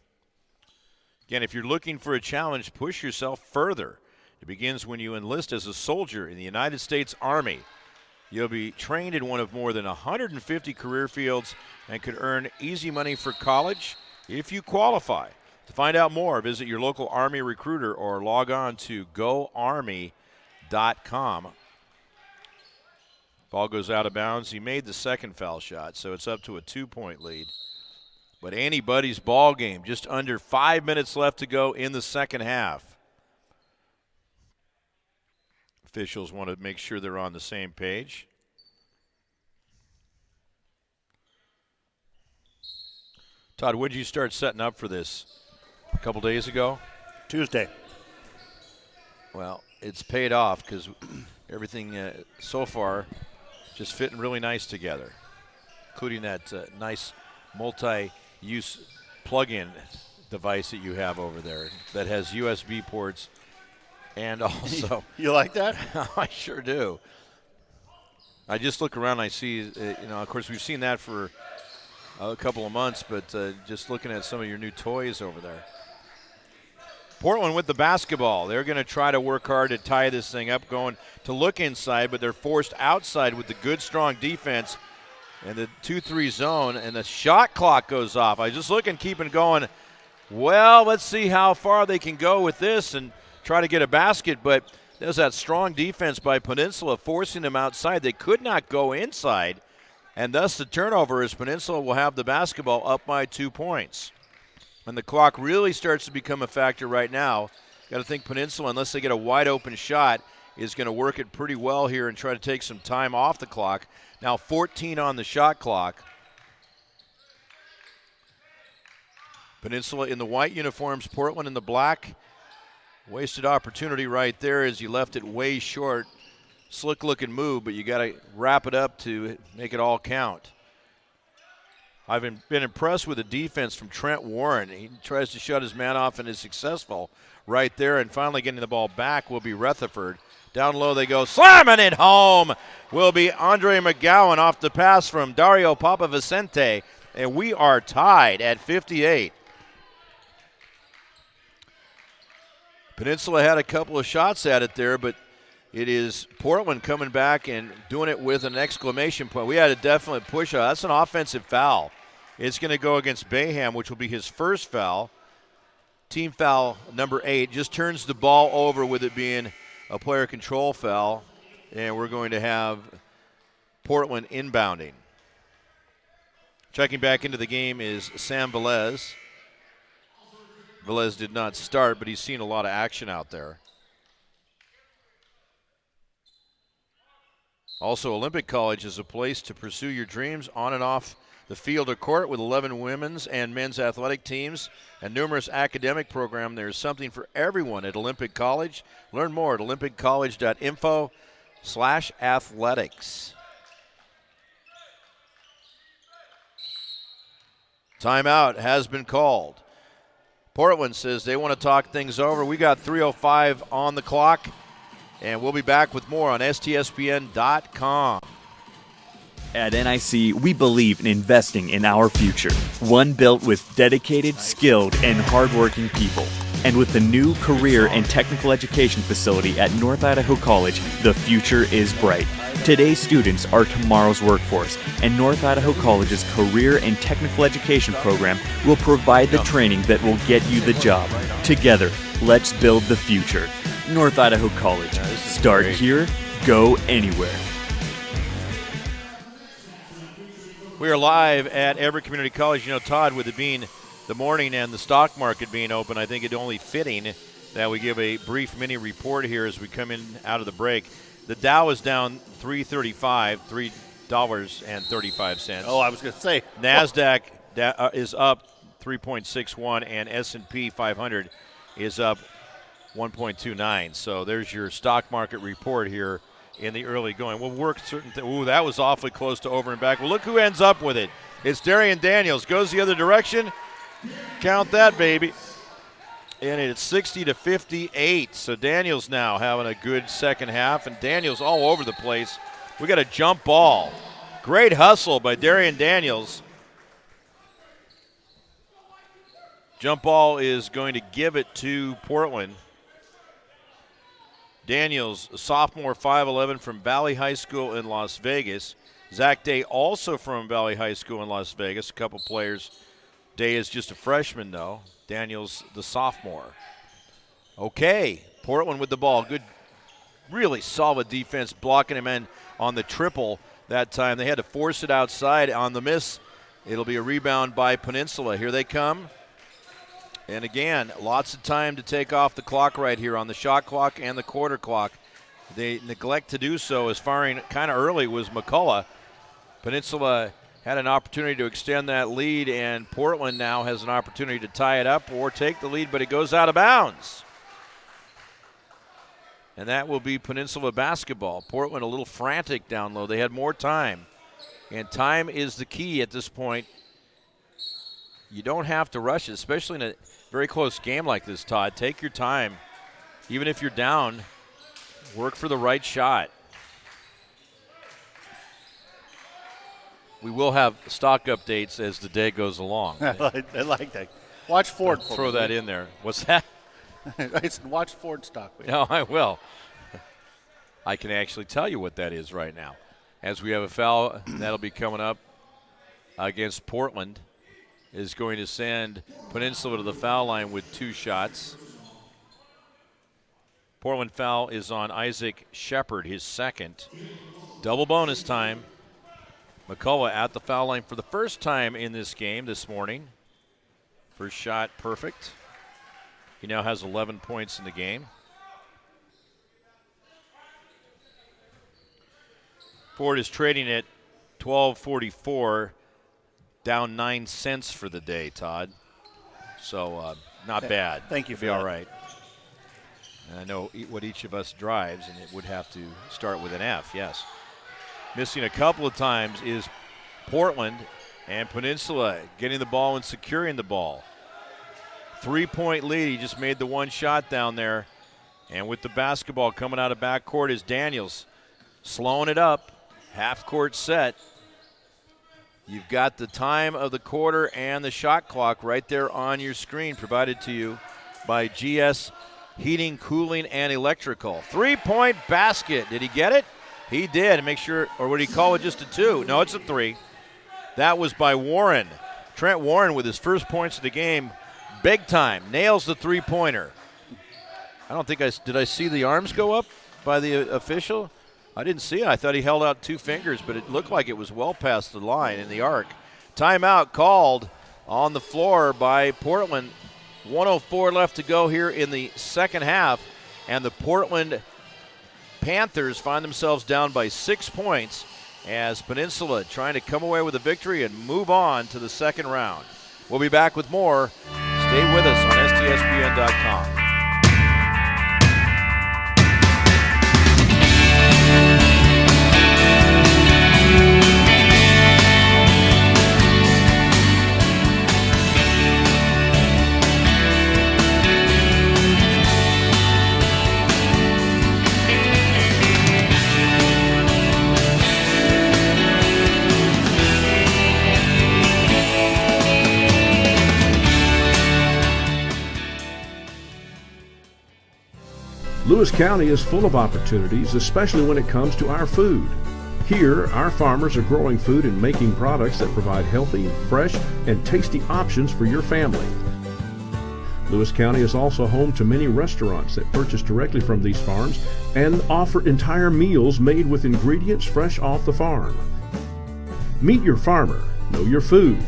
Again, if you're looking for a challenge, push yourself further. It begins when you enlist as a soldier in the United States Army. You'll be trained in one of more than 150 career fields and could earn easy money for college if you qualify. To find out more, visit your local Army recruiter or log on to goarmy.com. Ball goes out of bounds. He made the second foul shot, so it's up to a 2-point lead. But anybody's ball game, just under 5 minutes left to go in the second half. Officials want to make sure they're on the same page. Todd, when did you start setting up for this? A couple days ago? Tuesday. Well, it's paid off because everything so far just fitting really nice together, including that nice multi-use plug-in device that you have over there that has USB ports and also. You like that? I sure do. I just look around and I see, of course we've seen that for a couple of months, but just looking at some of your new toys over there. Portland with the basketball. They're going to try to work hard to tie this thing up, going to look inside, but they're forced outside with the good, strong defense and the 2-3 zone, and the shot clock goes off. I was just looking, keeping going. Well, let's see how far they can go with this and try to get a basket, but there's that strong defense by Peninsula forcing them outside. They could not go inside, and thus the turnover is Peninsula will have the basketball up by 2 points. And the clock really starts to become a factor right now. Got to think Peninsula, unless they get a wide open shot, is going to work it pretty well here and try to take some time off the clock. Now 14 on the shot clock. Peninsula in the white uniforms, Portland in the black. Wasted opportunity right there as you left it way short. Slick looking move, but you got to wrap it up to make it all count. I've been impressed with the defense from Trent Warren. He tries to shut his man off and is successful right there. And finally getting the ball back will be Rutherford. Down low they go. Slamming it home will be Andre McGowan off the pass from Dario Papavicente. And we are tied at 58. Peninsula had a couple of shots at it there, but it is Portland coming back and doing it with an exclamation point. We had a definite push. That's an offensive foul. It's going to go against Bayham, which will be his first foul. Team foul number 8. Just turns the ball over with it being a player control foul. And we're going to have Portland inbounding. Checking back into the game is Sam Velez. Velez did not start, but he's seen a lot of action out there. Also, Olympic College is a place to pursue your dreams on and off the field or court with 11 women's and men's athletic teams and numerous academic programs. There's something for everyone at Olympic College. Learn more at olympiccollege.info/athletics. Timeout has been called. Portland says they want to talk things over. We got 3:05 on the clock. And we'll be back with more on STSPN.com. At NIC, we believe in investing in our future. One built with dedicated, skilled, and hardworking people. And with the new career and technical education facility at North Idaho College, the future is bright. Today's students are tomorrow's workforce, and North Idaho College's career and technical education program will provide the training that will get you the job. Together, let's build the future. North Idaho College. Start here, go anywhere. We are live at Everett Community College. You know, Todd, with it being the morning and the stock market being open, I think it's only fitting that we give a brief mini report here as we come in out of the break. The Dow is down $3.35, $3.35. Oh, I was going to say. NASDAQ is up 3.61, and S&P 500 is up 1.29. So there's your stock market report here in the early going. We'll work certain things. Ooh, that was awfully close to over and back. Well, look who ends up with it. It's Darian Daniels. Goes the other direction. Count that, baby. And it's 60-58. So Daniels now having a good second half, and Daniels all over the place. We got a jump ball. Great hustle by Darian Daniels. Jump ball is going to give it to Portland. Daniels, a sophomore, 5'11", from Valley High School in Las Vegas. Zach Day, also from Valley High School in Las Vegas. A couple players. Day is just a freshman, though. Daniels, the sophomore. Okay, Portland with the ball. Good, really solid defense, blocking him in on the triple that time. They had to force it outside on the miss. It'll be a rebound by Peninsula. Here they come. And again, lots of time to take off the clock right here on the shot clock and the quarter clock. They neglect to do so, as firing kind of early was McCullough. Peninsula had an opportunity to extend that lead, and Portland now has an opportunity to tie it up or take the lead, but it goes out of bounds. And that will be Peninsula basketball. Portland a little frantic down low. They had more time, and time is the key at this point. You don't have to rush it, especially in a very close game like this, Todd. Take your time. Even if you're down, work for the right shot. We will have stock updates as the day goes along. I like that. Watch Ford. I'll throw that in there. What's that? I said watch Ford stock. No, I will. I can actually tell you what that is right now. As we have a foul, that'll be coming up against Portland, is going to send Peninsula to the foul line with 2 shots. Portland foul is on Isaac Shepard, his second. Double bonus time. McCullough at the foul line for the first time in this game this morning. First shot perfect. He now has 11 points in the game. Ford is trading at $12.44, down 9 cents for the day, Todd. So not bad. Thank you for that. that. All right. And I know what each of us drives, and it would have to start with an F, yes. Missing a couple of times is Portland, and Peninsula getting the ball and securing the ball. 3-point lead. He just made the one shot down there. And with the basketball coming out of backcourt is Daniels. Slowing it up. Half-court set. You've got the time of the quarter and the shot clock right there on your screen, provided to you by GS Heating, Cooling, and Electrical. 3-point basket. Did he get it? He did. Make sure, or would he call it just a 2? No, it's a 3. That was by Warren. Trent Warren with his first points of the game. Big time. Nails the 3-pointer. I don't think did I see the arms go up by the official? I didn't see it. I thought he held out 2 fingers, but it looked like it was well past the line in the arc. Timeout called on the floor by Portland. 1:04 left to go here in the second half, and the Portland Panthers find themselves down by 6 points as Peninsula trying to come away with a victory and move on to the second round. We'll be back with more. Stay with us on STSPN.com. Lewis County is full of opportunities, especially when it comes to our food. Here, our farmers are growing food and making products that provide healthy, fresh, and tasty options for your family. Lewis County is also home to many restaurants that purchase directly from these farms and offer entire meals made with ingredients fresh off the farm. Meet your farmer, know your food.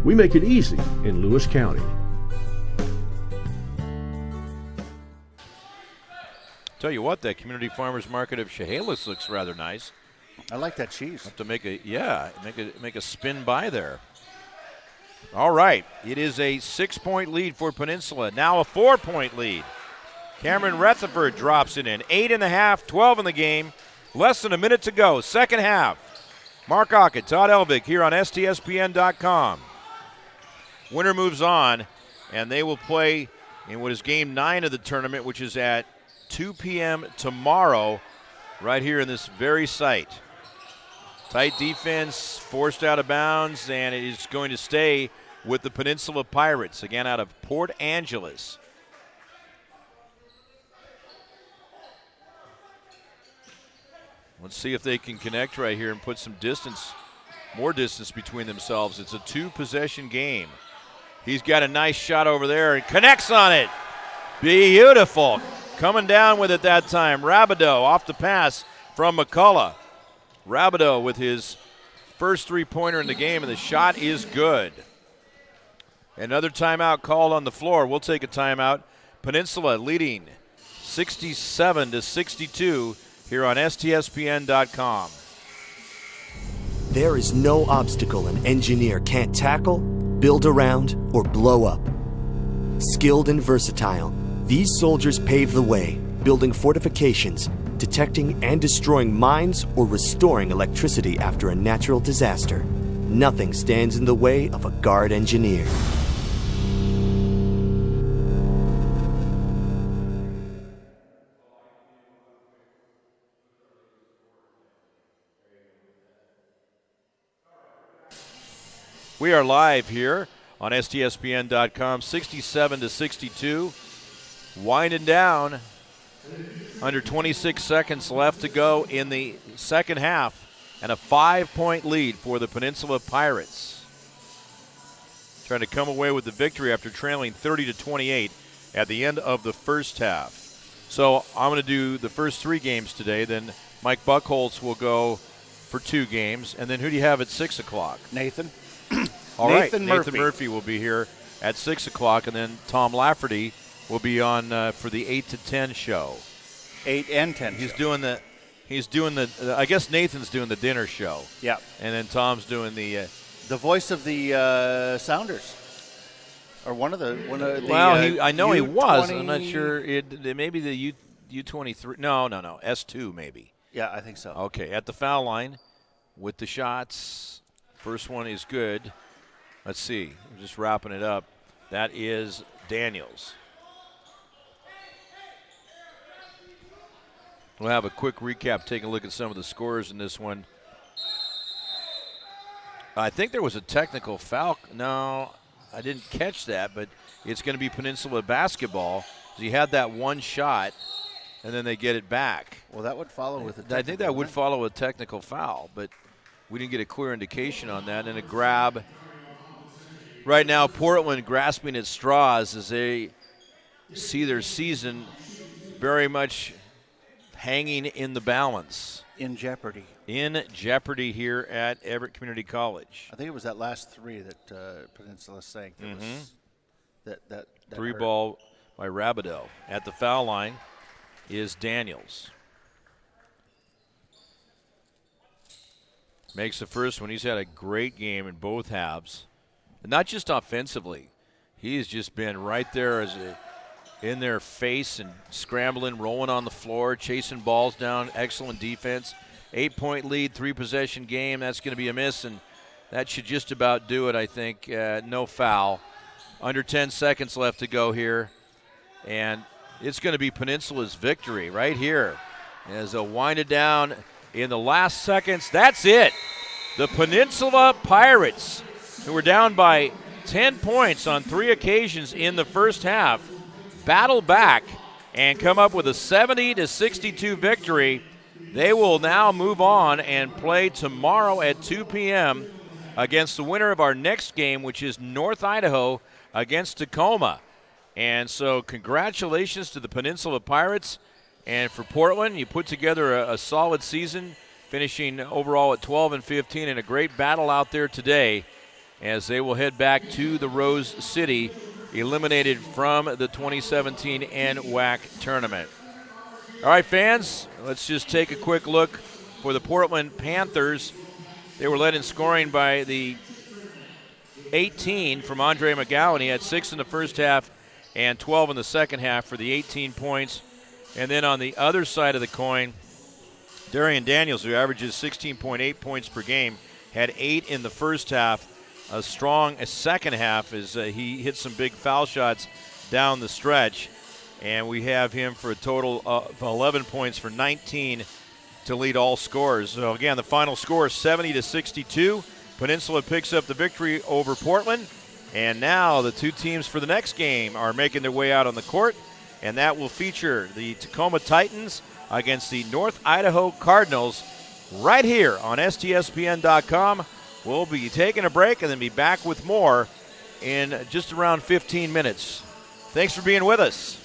We make it easy in Lewis County. Tell you what, that community farmers market of Chehalis looks rather nice. I like that cheese. Have to make a spin by there. All right, it is a 6-point lead for Peninsula. Now a 4-point lead. Cameron Rutherford drops it in. 8.5, 12 in the game. Less than a minute to go. Second half. Mark Ockett, Todd Elvig here on STSPN.com. Winner moves on, and they will play in what is game 9 of the tournament, which is at 2 p.m. tomorrow, right here in this very site. Tight defense, forced out of bounds, and it is going to stay with the Peninsula Pirates, again out of Port Angeles. Let's see if they can connect right here and put some distance, more distance between themselves. It's a 2-possession game. He's got a nice shot over there and connects on it. Beautiful. Coming down with it that time. Rabideau off the pass from McCullough. Rabideau with his first three-pointer in the game, and the shot is good. Another timeout called on the floor. We'll take a timeout. Peninsula leading 67-62 here on STSPN.com. There is no obstacle an engineer can't tackle, build around, or blow up. Skilled and versatile, these soldiers pave the way, building fortifications, detecting and destroying mines, or restoring electricity after a natural disaster. Nothing stands in the way of a Guard engineer. We are live here on STSPN.com, 67-62. Winding down, under 26 seconds left to go in the second half, and a 5-point lead for the Peninsula Pirates. Trying to come away with the victory after trailing 30-28 at the end of the first half. So I'm going to do the first 3 games today, then Mike Buchholz will go for 2 games, and then who do you have at 6 o'clock? Nathan. All right, Nathan Murphy will be here at 6 o'clock, and then Tom Lafferty will be on for the 8 to 10 show. 8 and 10. He's doing the. I guess Nathan's doing the dinner show. Yeah. And then Tom's doing the voice of the Sounders, or one of the. Well, I know he was. I'm not sure. Maybe the U23. No. S2 maybe. Yeah, I think so. Okay, at the foul line with the shots. First one is good. Let's see. I'm just wrapping it up. That is Daniels. We'll have a quick recap, take a look at some of the scores in this one. I think there was a technical foul. No, I didn't catch that, but it's going to be Peninsula basketball. He had that one shot, and then they get it back. Well, that would follow with a technical. I think that would follow a technical foul, but we didn't get a clear indication on that. And a grab. Right now, Portland grasping at straws as they see their season very much hanging in the balance. In jeopardy. In jeopardy here at Everett Community College. I think it was that last 3 that Peninsula sank. That 3 hurt. Ball by Rabideau. At the foul line is Daniels. Makes the first one. He's had a great game in both halves. And not just offensively. He's just been right there in their face and scrambling, rolling on the floor, chasing balls down. Excellent defense. 8-point lead, 3-possession game. That's going to be a miss, and that should just about do it, I think. No foul. Under 10 seconds left to go here. And it's going to be Peninsula's victory right here as they'll wind it down in the last seconds. That's it. The Peninsula Pirates, who were down by 10 points on 3 occasions in the first half, battle back and come up with a 70-62 victory. They will now move on and play tomorrow at 2 p.m. against the winner of our next game, which is North Idaho against Tacoma. And so congratulations to the Peninsula Pirates. And for Portland, you put together a solid season, finishing overall at 12-15, and a great battle out there today as they will head back to the Rose City, eliminated from the 2017 NWAC tournament. All right, fans, let's just take a quick look for the Portland Panthers. They were led in scoring by the 18 from Andre McGowan. He had 6 in the first half and 12 in the second half for the 18 points. And then on the other side of the coin, Darian Daniels, who averages 16.8 points per game, had 8 in the first half. A strong second half as he hit some big foul shots down the stretch. And we have him for a total of 11 points for 19 to lead all scorers. So again, the final score is 70-62. Peninsula picks up the victory over Portland. And now the two teams for the next game are making their way out on the court. And that will feature the Tacoma Titans against the North Idaho Cardinals right here on STSPN.com. We'll be taking a break and then be back with more in just around 15 minutes. Thanks for being with us.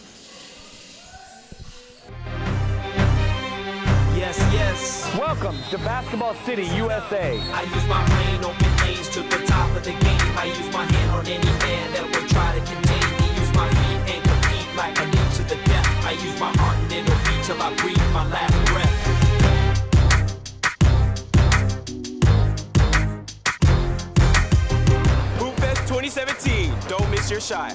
Yes, yes. Welcome to Basketball City, USA. I use my brain, open lanes to the top of the game. I use my hand on any man that will try to contain me. Use my feet and compete like I need to the death. I use my heart and it'll beat till I breathe my last breath. Hoop Fest 2017. Don't miss your shot.